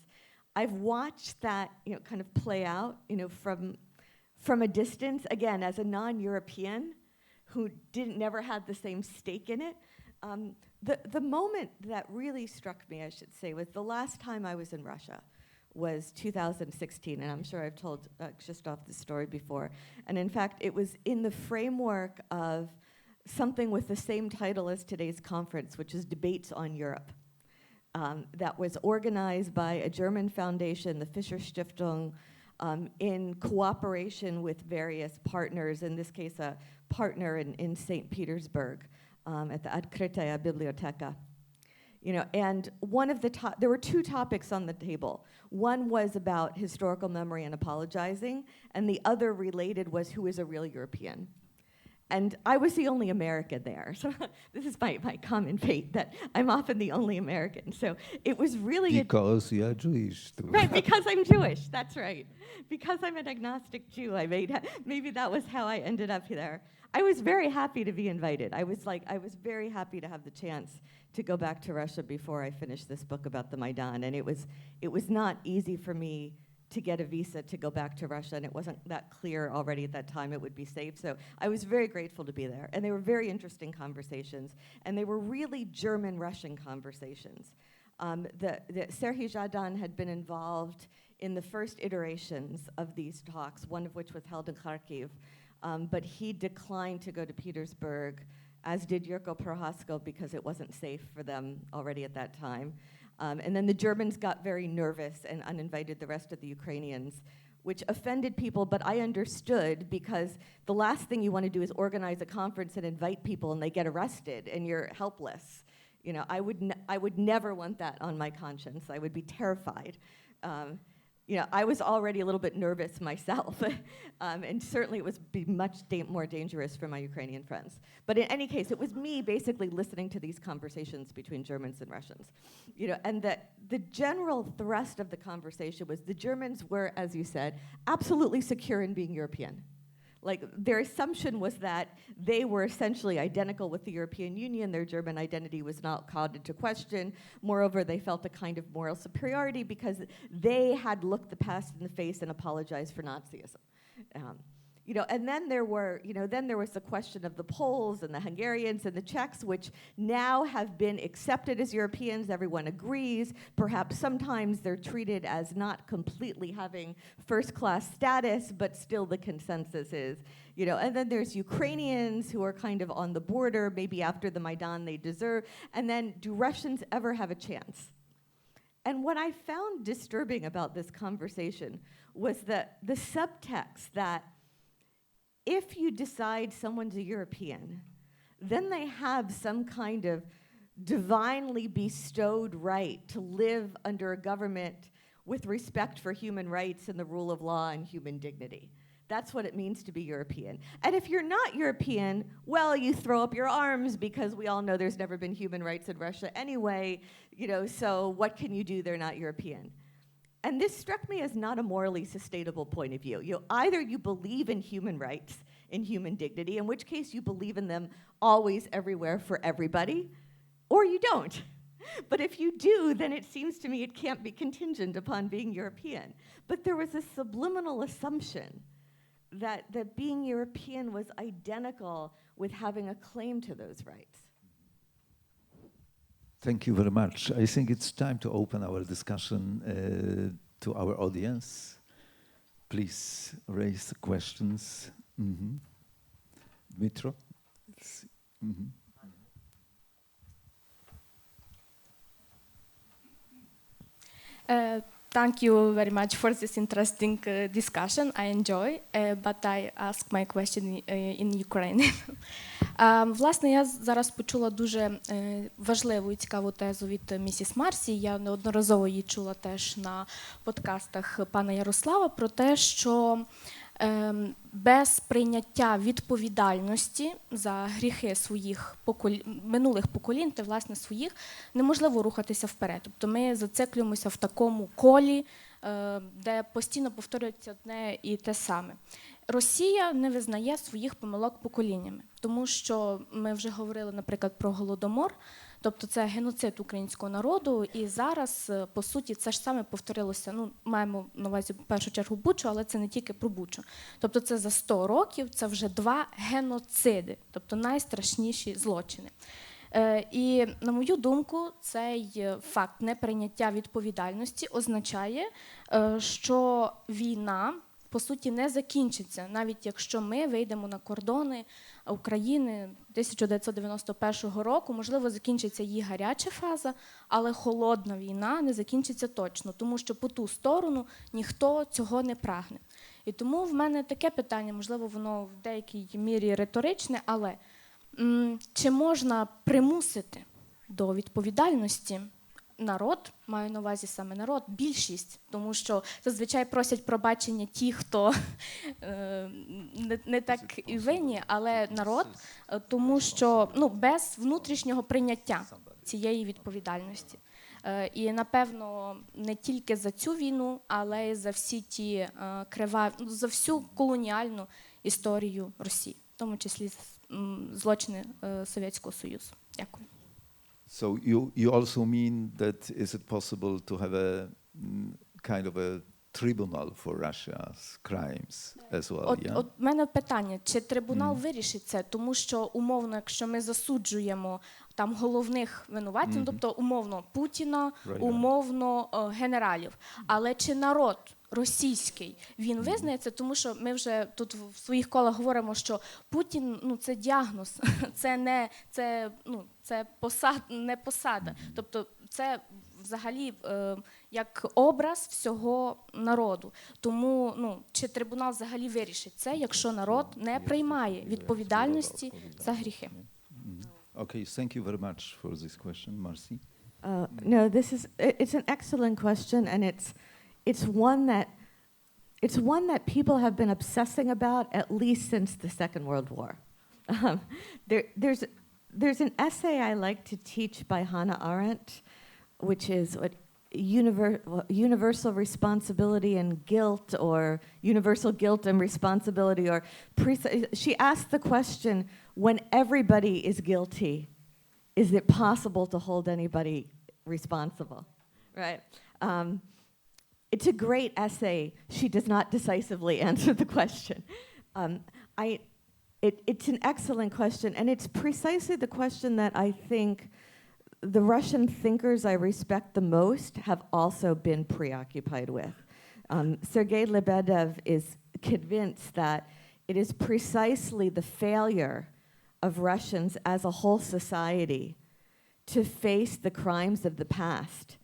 I've watched that, you know, kind of play out, you know, from a distance, again, as a non-European who never had the same stake in it. The moment that really struck me, I should say, was the last time I was in Russia was 2016, and I'm sure I've told Krzysztof this story before. And in fact, it was in the framework of something with the same title as today's conference, which is Debates on Europe, that was organized by a German foundation, the Fischer Stiftung, in cooperation with various partners, in this case, a partner in St. Petersburg, at the Открытая Biblioteka. You know, and one of there were two topics on the table. One was about historical memory and apologizing, and the other related was who is a real European. And I was the only American there, so this is my common fate, that I'm often the only American. So it was really because you are Jewish too. Right, because I'm Jewish, that's right. Because I'm an agnostic Jew, maybe that was how I ended up there. I was very happy to be invited. I was very happy to have the chance to go back to Russia before I finished this book about the Maidan, and it was not easy for me to get a visa to go back to Russia, and it wasn't that clear already at that time it would be safe. So I was very grateful to be there, and they were very interesting conversations, and they were really German-Russian conversations. The Serhiy Zhadan had been involved in the first iterations of these talks, one of which was held in Kharkiv, but he declined to go to Petersburg, as did Yurko Prohasko, because it wasn't safe for them already at that time. And then the Germans got very nervous and uninvited the rest of the Ukrainians, which offended people, but I understood, because the last thing you want to do is organize a conference and invite people and they get arrested and you're helpless. You know, I would never want that on my conscience. I would be terrified. I was already a little bit nervous myself, and certainly it was much more dangerous for my Ukrainian friends. But in any case, it was me basically listening to these conversations between Germans and Russians, and that the general thrust of the conversation was the Germans were, as you said, absolutely secure in being European. Like, their assumption was that they were essentially identical with the European Union. Their German identity was not called into question. Moreover, they felt a kind of moral superiority because they had looked the past in the face and apologized for Nazism. And then there was the question of the Poles and the Hungarians and the Czechs, which now have been accepted as Europeans. Everyone agrees. Perhaps sometimes they're treated as not completely having first-class status, but still the consensus is, And then there's Ukrainians who are kind of on the border. Maybe after the Maidan they deserve. And then, do Russians ever have a chance? And what I found disturbing about this conversation was that the subtext that if you decide someone's a European, then they have some kind of divinely bestowed right to live under a government with respect for human rights and the rule of law and human dignity. That's what it means to be European. And if you're not European, well, you throw up your arms because we all know there's never been human rights in Russia anyway, so what can you do? They're not European. And this struck me as not a morally sustainable point of view. Either you believe in human rights and human dignity, in which case you believe in them always, everywhere, for everybody, or you don't. But if you do, then it seems to me it can't be contingent upon being European. But there was a subliminal assumption that being European was identical with having a claim to those rights. Thank you very much. I think it's time to open our discussion to our audience. Please raise the questions. Dmitro? Thank you very much for this interesting discussion. I enjoy, but I ask my question in Ukrainian. Власне, я зараз почула дуже важливу і цікаву тезу від місіс Марсі. Я неодноразово її чула теж на подкастах пана Ярослава про те, що без прийняття відповідальності за гріхи своїх минулих поколінь та, власне, своїх, неможливо рухатися вперед. Тобто ми зациклюємося в такому колі, де постійно повторюється одне і те саме. Росія не визнає своїх помилок поколіннями, тому що ми вже говорили, наприклад, про Голодомор, тобто це геноцид українського народу, і зараз, по суті, це ж саме повторилося, маємо на увазі в першу чергу Бучу, але це не тільки про Бучу. Тобто це за 100 років, це вже 2 геноциди, тобто найстрашніші злочини. І, на мою думку, цей факт неприйняття відповідальності означає, що війна, по суті, не закінчиться, навіть якщо ми вийдемо на кордони України 1991 року, можливо, закінчиться її гаряча фаза, але холодна війна не закінчиться точно, тому що по ту сторону ніхто цього не прагне. І тому в мене таке питання, можливо, воно в деякій мірі риторичне, але чи можна примусити до відповідальності народ, маю на увазі саме народ, більшість, тому що зазвичай просять пробачення ті, хто не так і винні, але народ, тому що без внутрішнього прийняття цієї відповідальності. І, напевно, не тільки за цю війну, але й за всі ті за всю колоніальну історію Росії, в тому числі злочини Совєтського Союзу. Дякую. So you also mean that is it possible to have a kind of a tribunal for Russia's crimes as well? От мене питання, чи трибунал вирішить це, тому що умовно, якщо ми засуджуємо там головних винуватців, тобто умовно Путіна, умовно генералів, але чи народ російський, він визнає це, тому що ми вже тут в своїх колах говоримо, що Путін, це діагноз, це не посада. Тобто це взагалі як образ всього народу. Тому, чи трибунал взагалі вирішить це, якщо народ не приймає відповідальності за гріхи? Okay, thank you very much for this question, Marci. No, it's an excellent question, and it's one that people have been obsessing about at least since the Second World War. There's an essay I like to teach by Hannah Arendt, which is what universal responsibility and guilt, or universal guilt and responsibility, or she asked the question, when everybody is guilty, is it possible to hold anybody responsible, right? It's a great essay. She does not decisively answer the question. It's an excellent question, and it's precisely the question that I think the Russian thinkers I respect the most have also been preoccupied with. Sergei Lebedev is convinced that it is precisely the failure of Russians as a whole society to face the crimes of the past,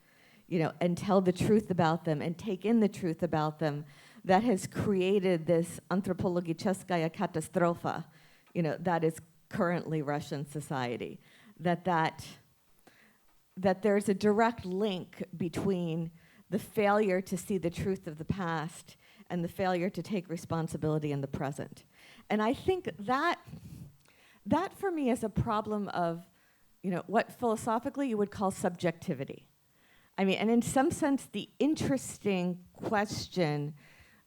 and tell the truth about them and take in the truth about them, that has created this anthropologicheskaya katastrofa, that is currently Russian society. That there's a direct link between the failure to see the truth of the past and the failure to take responsibility in the present. And I think that for me is a problem of, what philosophically you would call subjectivity. I mean, and in some sense, the interesting question,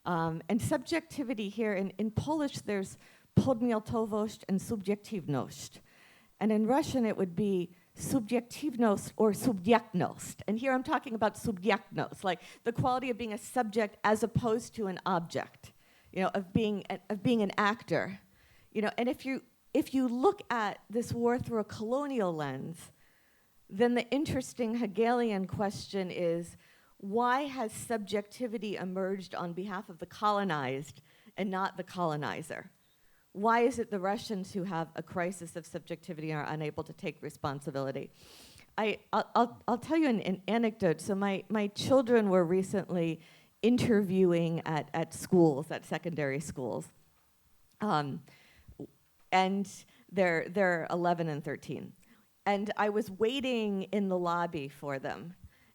and subjectivity here, in Polish, there's podmiotowość and subjektywność. And in Russian, it would be subjektywność or subjektność. And here I'm talking about subjektność, like the quality of being a subject as opposed to an object, of being an actor. And if you look at this war through a colonial lens, then the interesting Hegelian question is, why has subjectivity emerged on behalf of the colonized and not the colonizer? Why is it the Russians who have a crisis of subjectivity are unable to take responsibility? I'll tell you an anecdote. So my children were recently interviewing at schools, at secondary schools. And they're 11 and 13. And I was waiting in the lobby for them.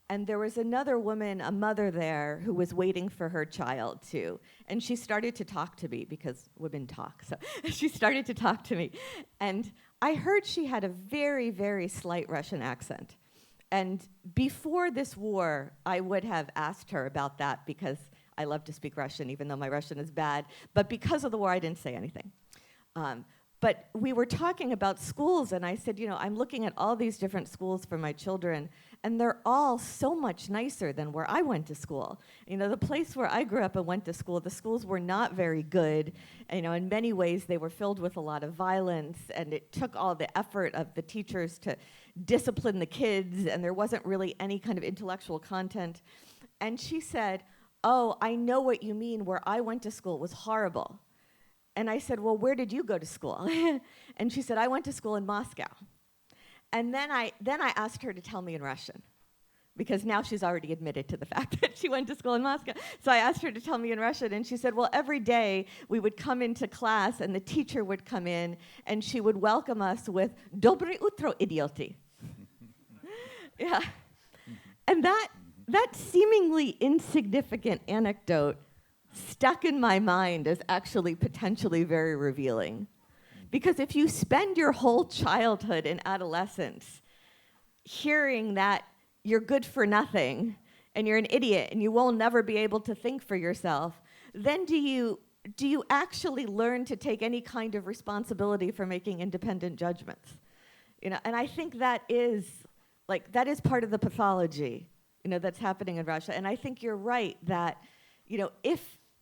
And there was another woman, a mother there, who was waiting for her child too. And she started to talk to me, because women talk. So she started to talk to me. And I heard she had a very, very slight Russian accent. And before this war, I would have asked her about that, because I love to speak Russian, even though my Russian is bad. But because of the war, I didn't say anything. But we were talking about schools, and I said, I'm looking at all these different schools for my children, and they're all so much nicer than where I went to school. The place where I grew up and went to school, the schools were not very good. In many ways, they were filled with a lot of violence, and it took all the effort of the teachers to discipline the kids, and there wasn't really any kind of intellectual content. And she said, "Oh, I know what you mean. Where I went to school was horrible." And I said, "Well, where did you go to school?" And she said, "I went to school in Moscow." And then I asked her to tell me in Russian, because now she's already admitted to the fact that she went to school in Moscow. So I asked her to tell me in Russian, and she said, "Well, every day we would come into class, and the teacher would come in, and she would welcome us with "Доброе утро, idioti." Yeah. And that seemingly insignificant anecdote stuck in my mind as actually potentially very revealing. Because if you spend your whole childhood and adolescence hearing that you're good for nothing and you're an idiot and you will never be able to think for yourself, then do you actually learn to take any kind of responsibility for making independent judgments? And I think that is part of the pathology, that's happening in Russia. And I think you're right that,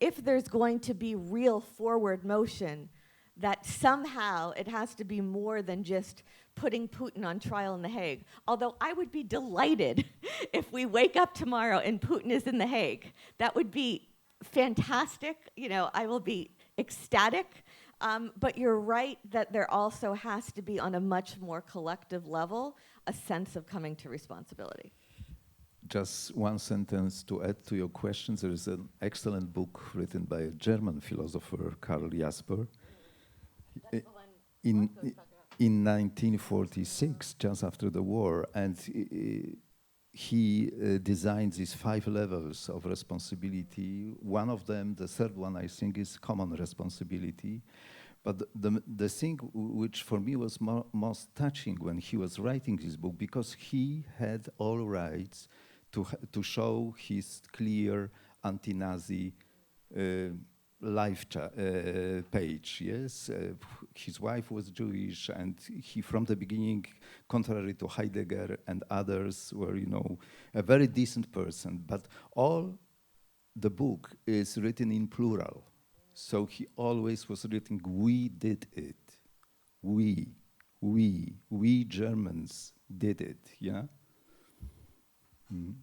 if there's going to be real forward motion, that somehow it has to be more than just putting Putin on trial in The Hague. Although I would be delighted if we wake up tomorrow and Putin is in The Hague. That would be fantastic. I will be ecstatic. But you're right that there also has to be, on a much more collective level, a sense of coming to responsibility. Just one sentence to add to your questions. There is an excellent book written by a German philosopher, Karl Jasper. That's the one In 1946, just after the war, and he designed these 5 levels of responsibility. One of them, the third one, I think, is common responsibility. But the thing which for me was most touching when he was writing this book, because he had all rights to show his clear anti-Nazi page, yes? His wife was Jewish, and he, from the beginning, contrary to Heidegger and others, were, you know, a very decent person. But all the book is written in plural. So he always was written, we did it. We Germans did it, yeah? Mm.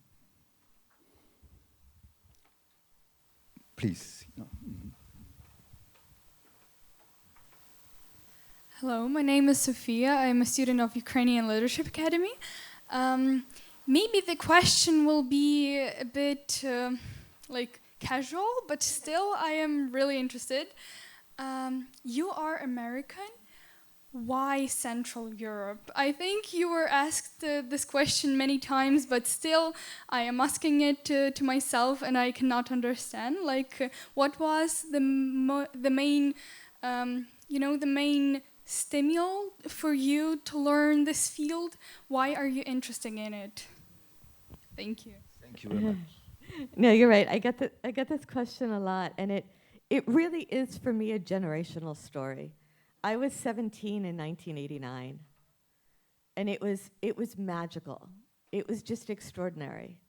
Please. No. Mm-hmm. Hello, my name is Sophia. I'm a student of Ukrainian Leadership Academy. Maybe the question will be a bit casual, but still I am really interested. You are American. Why Central Europe? I think you were asked this question many times, but still I am asking it to myself, and I cannot understand. What was the main, the main stimulus for you to learn this field? Why are you interested in it? Thank you. Thank you very much. No, you're right. I get this question a lot, and it really is for me a generational story. I was 17 in 1989, and it was magical. It was just extraordinary.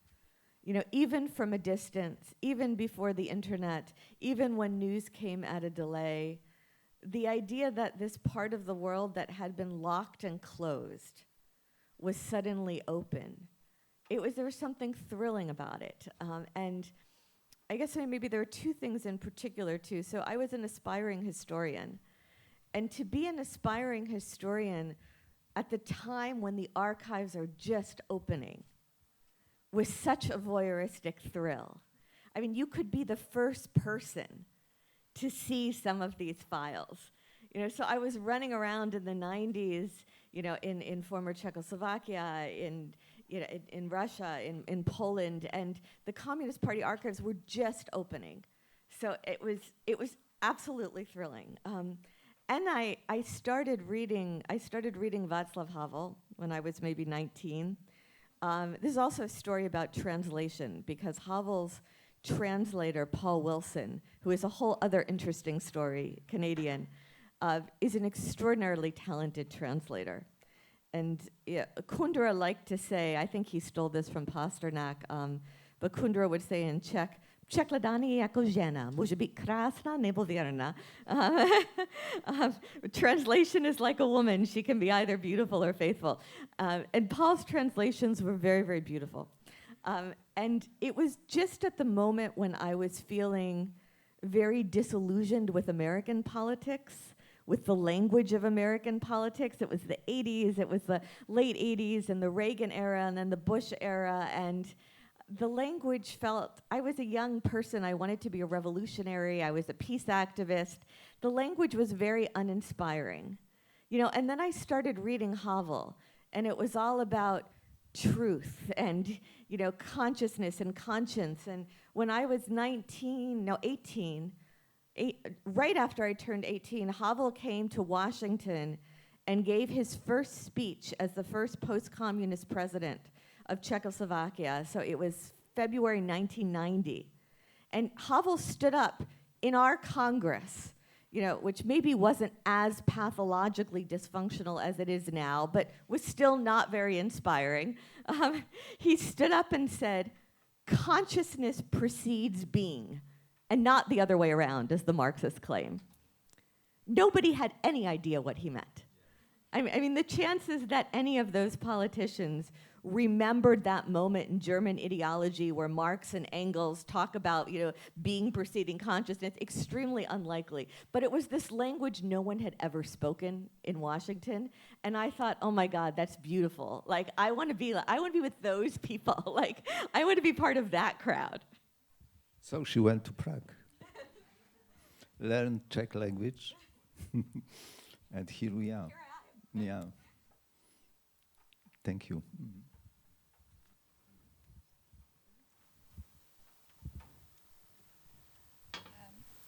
You know, even from a distance, even before the internet, even when news came at a delay, the idea that this part of the world that had been locked and closed was suddenly open. There was something thrilling about it. And I guess maybe there are 2 things in particular too. So I was an aspiring historian. And to be an aspiring historian at the time when the archives are just opening was such a voyeuristic thrill. I mean, you could be the first person to see some of these files. You know, so I was running around in the 90s, you know, in former Czechoslovakia, in Russia, in Poland, and the Communist Party archives were just opening. So it was absolutely thrilling. And I started reading Václav Havel when I was maybe 19. This is also a story about translation, because Havel's translator, Paul Wilson, who is a whole other interesting story, Canadian, is an extraordinarily talented translator. And Kundera liked to say, I think he stole this from Pasternak, but Kundera would say in Czech, Překladání jako žena, může být krásná nebo věrná. Translation is like a woman. She can be either beautiful or faithful. And Paul's translations were very, very beautiful. And it was just at the moment when I was feeling very disillusioned with American politics, with the language of American politics. It was the 80s, it was the late 80s, and the Reagan era, and then the Bush era, and the language felt, I was a young person, I wanted to be a revolutionary, I was a peace activist. The language was very uninspiring. You know, and then I started reading Havel, and it was all about truth and, you know, consciousness and conscience. And when I was 18, right after I turned 18, Havel came to Washington and gave his first speech as the first post-communist president of Czechoslovakia. So it was February 1990. And Havel stood up in our Congress, you know, which maybe wasn't as pathologically dysfunctional as it is now, but was still not very inspiring. He stood up and said, consciousness precedes being, and not the other way around, as the Marxists claim. Nobody had any idea what he meant. I mean, the chances that any of those politicians remembered that moment in German ideology where Marx and Engels talk about, you know, being preceding consciousness, extremely unlikely. But it was this language no one had ever spoken in Washington, and I thought, oh my God, that's beautiful. Like, I want to be with those people. Like, I want to be part of that crowd. So she went to Prague, learned Czech language, and here we are. Yeah. Thank you.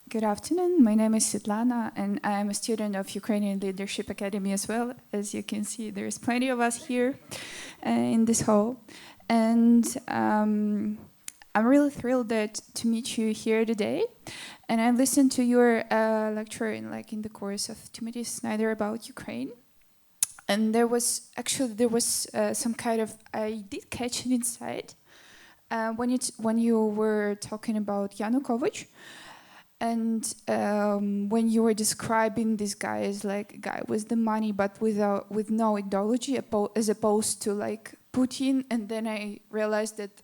Good afternoon. My name is Svetlana, and I am a student of Ukrainian Leadership Academy as well. As you can see, there's plenty of us here in this hall. And I'm really thrilled to meet you here today. And I listened to your lecture in the course of Timothy Snyder about Ukraine. And there was some kind of, I did catch an insight when you were talking about Yanukovych. And when you were describing this guy as like a guy with the money but with no ideology, as opposed to like Putin, and then I realized that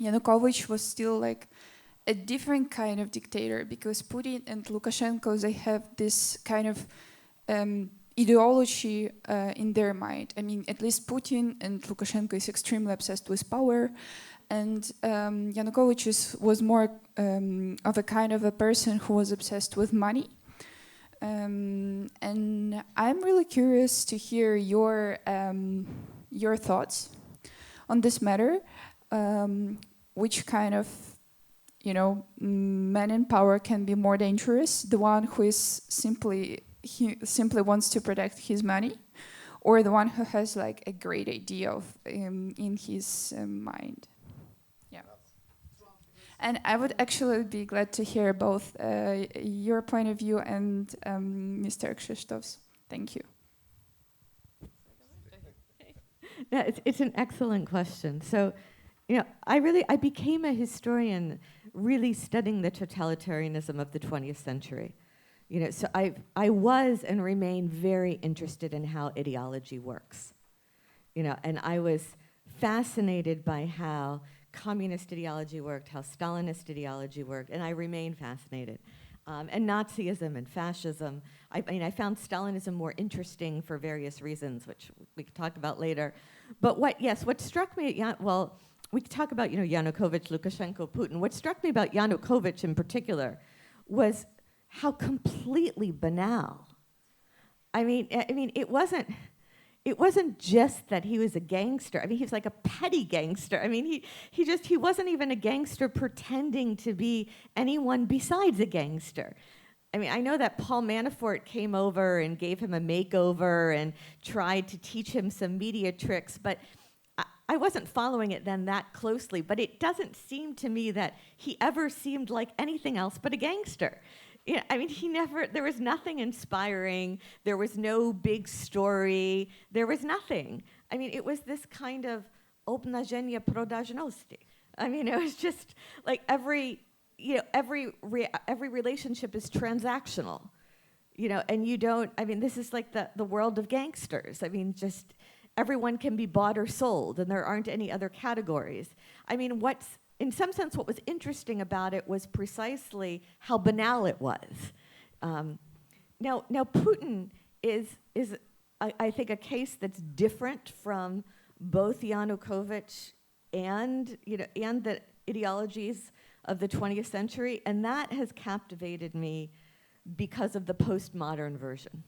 Yanukovych was still like a different kind of dictator, because Putin and Lukashenko, they have this kind of ideology in their mind. I mean, at least Putin and Lukashenko is extremely obsessed with power. And Yanukovych was more of a kind of a person who was obsessed with money. And I'm really curious to hear your thoughts on this matter. Which kind of, man in power can be more dangerous? The one who is simply wants to protect his money, or the one who has like a great idea of in his mind? And I would actually be glad to hear both your point of view and Mr. Krzysztof's. Thank you. Yeah, it's an excellent question. So, I became a historian really studying the totalitarianism of the 20th century. So I was and remain very interested in how ideology works. And I was fascinated by how communist ideology worked, how Stalinist ideology worked, and I remain fascinated. And Nazism and fascism. I found Stalinism more interesting for various reasons, which we could talk about later. But what struck me we could talk about, Yanukovych, Lukashenko, Putin. What struck me about Yanukovych in particular was how completely banal. I mean, it wasn't just that he was a gangster. I mean, he was like a petty gangster. I mean, he wasn't even a gangster pretending to be anyone besides a gangster. I mean, I know that Paul Manafort came over and gave him a makeover and tried to teach him some media tricks, but I wasn't following it then that closely, but it doesn't seem to me that he ever seemed like anything else but a gangster. I mean, there was nothing inspiring, there was no big story, there was nothing. I mean, it was this kind of obnażenie продажности. I mean, it was just like every relationship is transactional, and this is like the world of gangsters. I mean, just everyone can be bought or sold, and there aren't any other categories. I mean, in some sense, what was interesting about it was precisely how banal it was. Now Putin is I think a case that's different from both Yanukovych and the ideologies of the 20th century, and that has captivated me because of the postmodern version,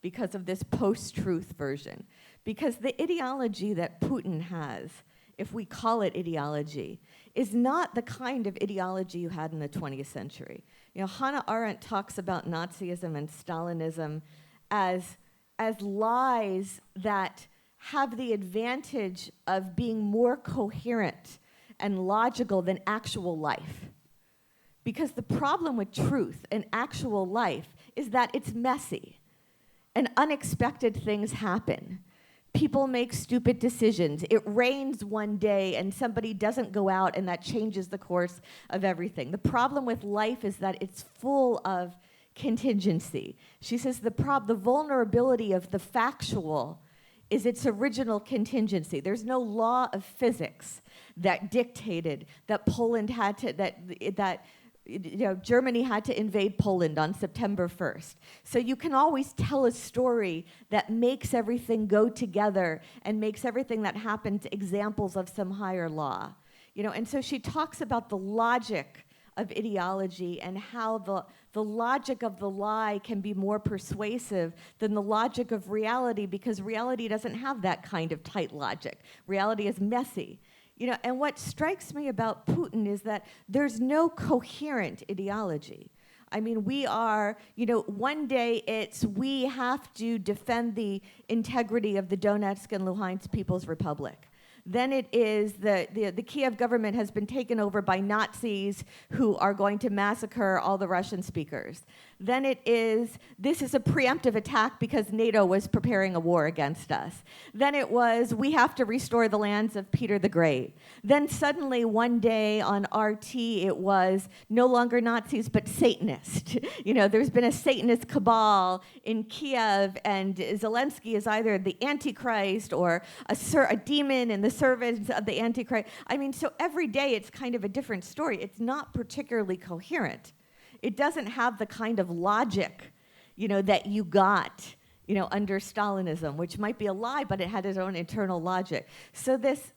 because of this post-truth version, because the ideology that Putin has, if we call it ideology, is not the kind of ideology you had in the 20th century. Hannah Arendt talks about Nazism and Stalinism as lies that have the advantage of being more coherent and logical than actual life. Because the problem with truth and actual life is that it's messy and unexpected things happen. People make stupid decisions. It rains one day and somebody doesn't go out, and that changes the course of everything. The problem with life is that it's full of contingency. She says the vulnerability of the factual is its original contingency. There's no law of physics that dictated that Poland had to, that Germany had to invade Poland on September 1st. So you can always tell a story that makes everything go together and makes everything that happened examples of some higher law. And so she talks about the logic of ideology and how the logic of the lie can be more persuasive than the logic of reality, because reality doesn't have that kind of tight logic. Reality is messy. And what strikes me about Putin is that there's no coherent ideology. I mean, we are, one day it's we have to defend the integrity of the Donetsk and Luhansk People's Republic. Then it is the Kiev government has been taken over by Nazis who are going to massacre all the Russian speakers. Then it is, this is a preemptive attack because NATO was preparing a war against us. Then it was, we have to restore the lands of Peter the Great. Then suddenly one day on RT, it was no longer Nazis, but Satanists. There's been a Satanist cabal in Kiev, and Zelensky is either the Antichrist or a demon in the servants of the Antichrist. I mean, so every day it's kind of a different story. It's not particularly coherent. It doesn't have the kind of logic, that you got, under Stalinism, which might be a lie, but it had its own internal logic. So this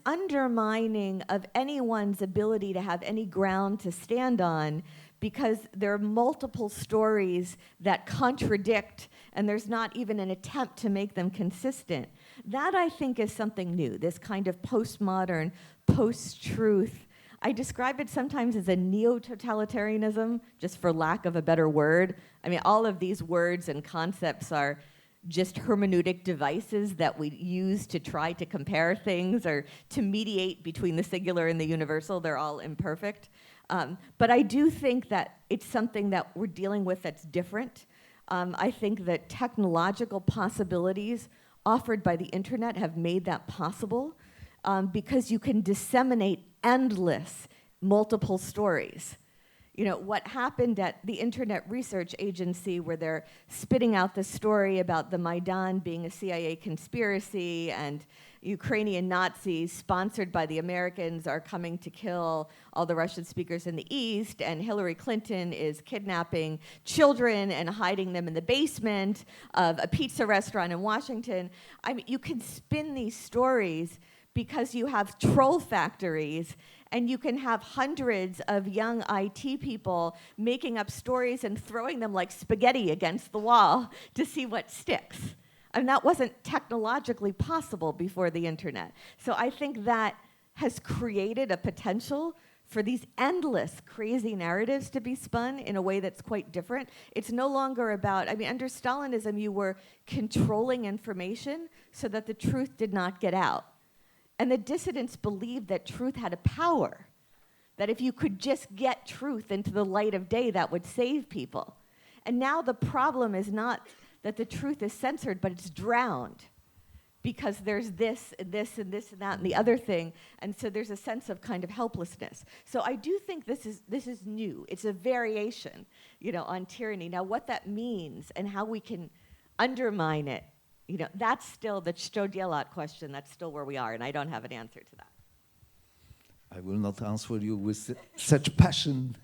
undermining of anyone's ability to have any ground to stand on, because there are multiple stories that contradict, and there's not even an attempt to make them consistent. That, I think, is something new, this kind of postmodern, post-truth. I describe it sometimes as a neo-totalitarianism, just for lack of a better word. I mean, all of these words and concepts are just hermeneutic devices that we use to try to compare things or to mediate between the singular and the universal. They're all imperfect. But I do think that it's something that we're dealing with that's different. I think that technological possibilities offered by the internet have made that possible because you can disseminate endless, multiple stories. What happened at the Internet Research Agency, where they're spitting out the story about the Maidan being a CIA conspiracy and Ukrainian Nazis sponsored by the Americans are coming to kill all the Russian speakers in the East, and Hillary Clinton is kidnapping children and hiding them in the basement of a pizza restaurant in Washington. I mean, you can spin these stories because you have troll factories, and you can have hundreds of young IT people making up stories and throwing them like spaghetti against the wall to see what sticks. And that wasn't technologically possible before the internet. So I think that has created a potential for these endless crazy narratives to be spun in a way that's quite different. It's no longer about, under Stalinism, you were controlling information so that the truth did not get out. And the dissidents believed that truth had a power, that if you could just get truth into the light of day, that would save people. And now the problem is not that the truth is censored, but it's drowned because there's this, and this, and this, and that, and the other thing. And so there's a sense of kind of helplessness. So I do think this is new. It's a variation, on tyranny. Now, what that means and how we can undermine it, that's still the что делать question. That's still where we are, and I don't have an answer to that. I will not answer you with such passion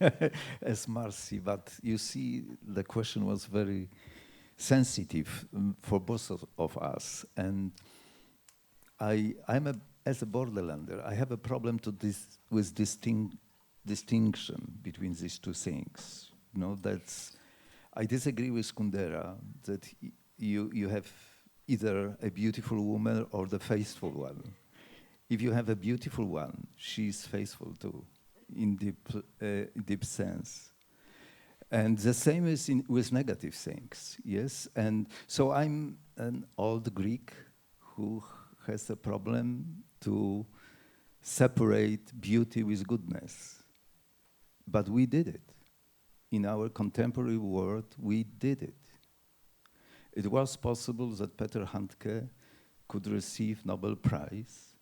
as Marci, but you see, the question was very sensitive for both of us. And as a borderlander, I have a problem with distinction between these two things. I disagree with Kundera that you have either a beautiful woman or the faithful one. If you have a beautiful one, she's faithful too, in deep sense. And the same is with negative things, yes? And so I'm an old Greek who has a problem to separate beauty with goodness. But we did it. In our contemporary world, we did it. It was possible that Peter Handke could receive Nobel Prize.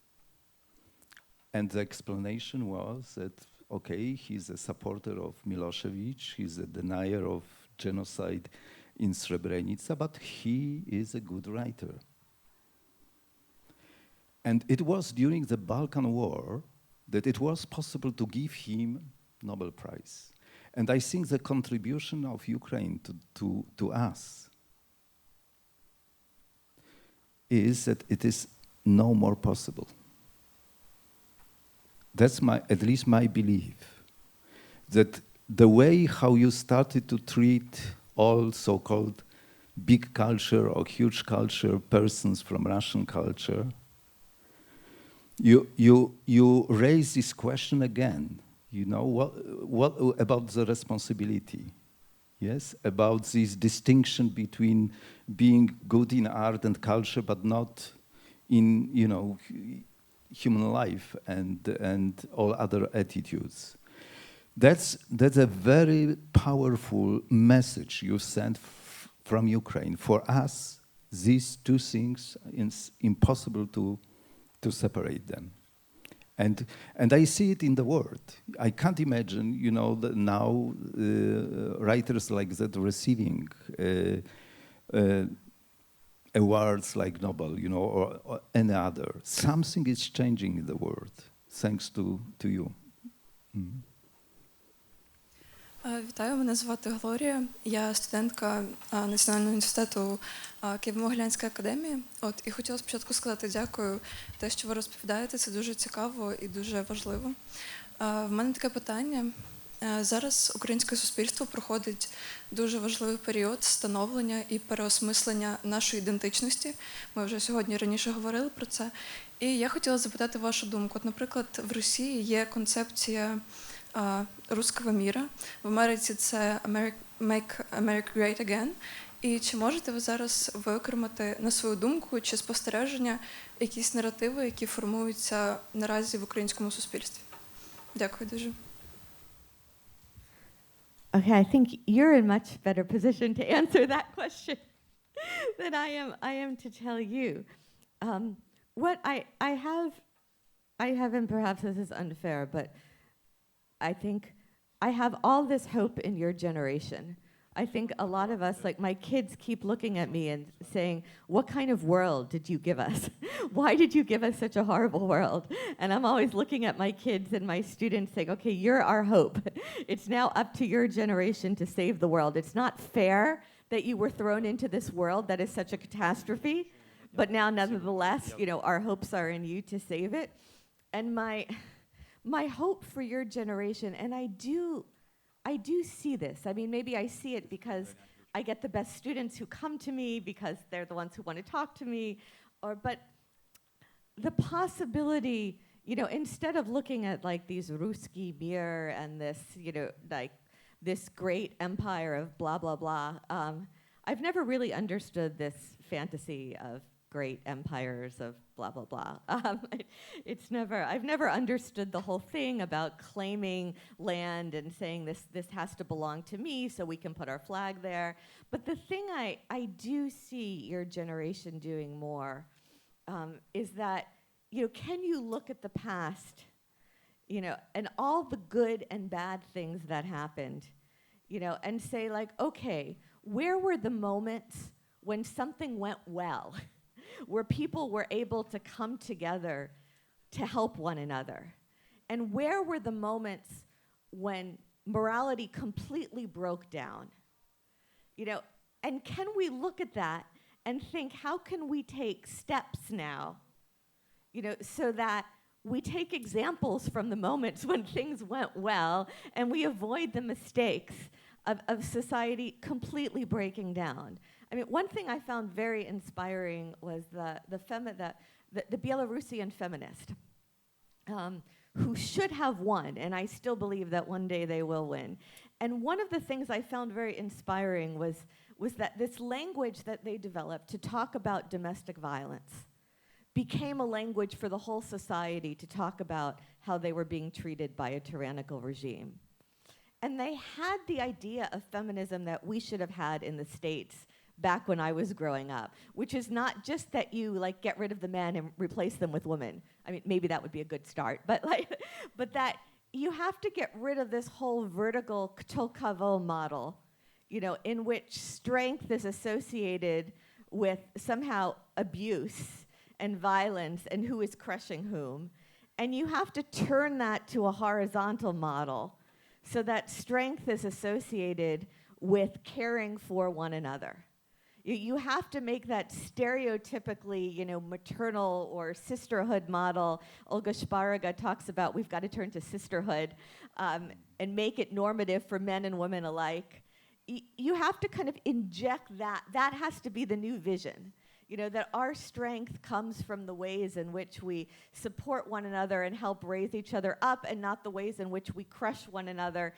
And the explanation was that, okay, he's a supporter of Milosevic, he's a denier of genocide in Srebrenica, but he is a good writer. And it was during the Balkan War that it was possible to give him Nobel Prize. And I think the contribution of Ukraine to us is that it is no more possible. That's at least my belief, that the way how you started to treat all so-called big culture or huge culture persons from Russian culture you raise this question again. You know, what about the responsibility? Yes, about this distinction between being good in art and culture, but not in, you know, human life and all other attitudes. That's a very powerful message you sent from Ukraine. For us, these two things, it's impossible to separate them. And I see it in the world. I can't imagine, you know, now writers like that receiving awards like Nobel, you know, or any other. Something is changing in the world, thanks to you. Mm. Вітаю, мене звати Глорія. Я студентка Національного університету Києво-Могилянської академії. І хотіла спочатку сказати дякую. Те, що ви розповідаєте, це дуже цікаво і дуже важливо. В мене таке питання. Зараз українське суспільство проходить дуже важливий період становлення і переосмислення нашої ідентичності. Ми вже сьогодні раніше говорили про це. І я хотіла запитати вашу думку. От, наприклад, в Росії є концепція русского міра. В Америці це Make America Great Again. І чи можете ви зараз виокремити, на свою думку, чи спостереження якісь наративи, які формуються наразі в українському суспільстві? Дякую дуже. Okay, I think you're in much better position to answer that question than I am to tell you. What I have, and perhaps this is unfair, but I think I have all this hope in your generation. I think a lot of us, like my kids, keep looking at me and saying, what kind of world did you give us? Why did you give us such a horrible world? And I'm always looking at my kids and my students saying, okay, you're our hope. It's now up to your generation to save the world. It's not fair that you were thrown into this world that is such a catastrophe, but now nevertheless, you know, our hopes are in you to save it. And my hope for your generation, and I do see this. I mean, maybe I see it because I get the best students who come to me because they're the ones who want to talk to me, but the possibility, you know, instead of looking at like these Ruski Mir and this, you know, like this great empire of blah, blah, blah, I've never really understood this fantasy of great empires of blah, blah, blah. I've never understood the whole thing about claiming land and saying this has to belong to me so we can put our flag there. But the thing I do see your generation doing more is that, you know, can you look at the past, you know, and all the good and bad things that happened, you know, and say like, okay, where were the moments when something went well? Where people were able to come together to help one another? And where were the moments when morality completely broke down? You know, and can we look at that and think, how can we take steps now, you know, so that we take examples from the moments when things went well and we avoid the mistakes of society completely breaking down? I mean, one thing I found very inspiring was the Belarusian feminist who should have won, and I still believe that one day they will win. And one of the things I found very inspiring was that this language that they developed to talk about domestic violence became a language for the whole society to talk about how they were being treated by a tyrannical regime. And they had the idea of feminism that we should have had in the States back when I was growing up, which is not just that you like get rid of the men and replace them with women. I mean, maybe that would be a good start, but that you have to get rid of this whole vertical Ktolkavo model, you know, in which strength is associated with somehow abuse and violence and who is crushing whom. And you have to turn that to a horizontal model so that strength is associated with caring for one another. You have to make that stereotypically, you know, maternal or sisterhood model. Olga Shparaga talks about we've got to turn to sisterhood and make it normative for men and women alike. You have to kind of inject that. That has to be the new vision. that our strength comes from the ways in which we support one another and help raise each other up, and not the ways in which we crush one another,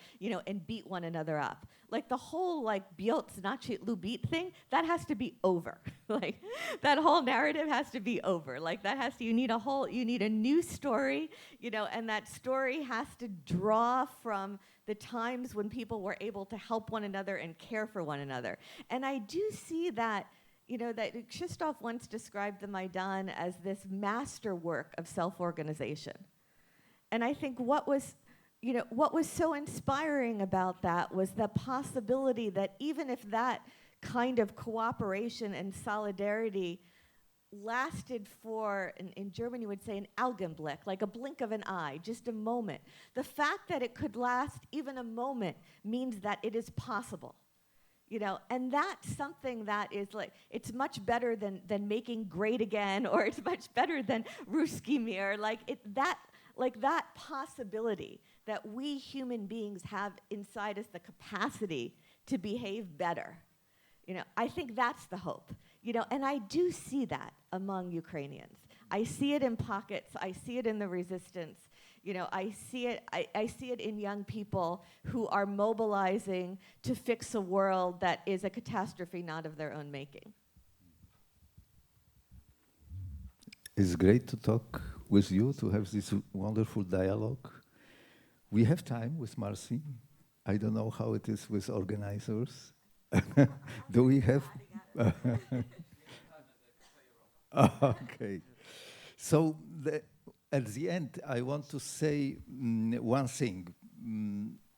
and beat one another up. Like the whole biot znaczy lubić thing, that has to be over. Like that whole narrative has to be over. Like you need a new story, and that story has to draw from the times when people were able to help one another and care for one another. And I do see that, that Krzysztof once described the Maidan as this masterwork of self-organization. And I think what was so inspiring about that was the possibility that even if that kind of cooperation and solidarity lasted for, in German you would say an Augenblick, like a blink of an eye, just a moment. The fact that it could last even a moment means that it is possible. And that's something that is it's much better than making great again, or it's much better than Ruski Mir. That possibility that we human beings have inside us the capacity to behave better. I think that's the hope. And I do see that among Ukrainians. I see it in pockets. I see it in the resistance. I see it in young people who are mobilizing to fix a world that is a catastrophe not of their own making. It's great to talk with you, to have this wonderful dialogue. We have time with Marci. I don't know how it is with organizers. Do we have? Okay. So at the end, I want to say one thing,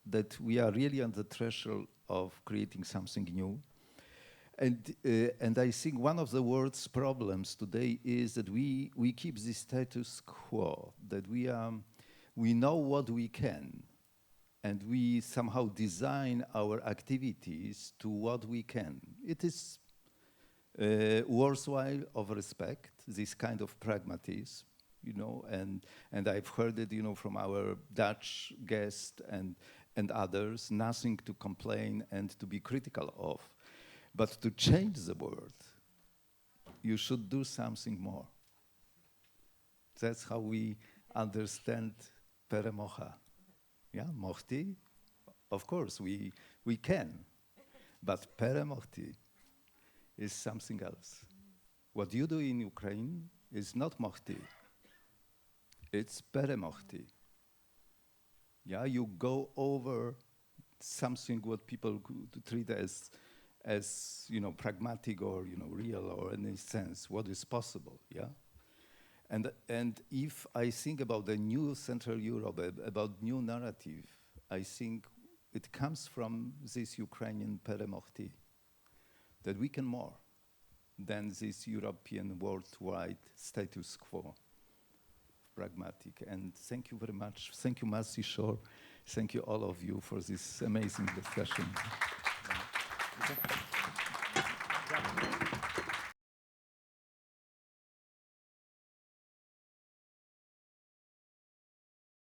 that we are really on the threshold of creating something new. And I think one of the world's problems today is that we keep the status quo, that we know what we can, and we somehow design our activities to what we can. It is worthwhile of respect, this kind of pragmatism, and I've heard it, from our Dutch guest and others, nothing to complain and to be critical of. But to change the world, you should do something more. That's how we understand peremocha. Yeah, mochti, of course, we can, but peremochti is something else. What you do in Ukraine is not mochti, it's peremochti. Yeah, you go over something what people treat as pragmatic or real, or in a sense what is possible. Yeah. And if I think about the new Central Europe, about new narrative, I think it comes from this Ukrainian peremochti, that we can more than this European worldwide status quo, pragmatic. And thank you very much. Thank you, Marci Shore. Thank you, all of you, for this amazing discussion.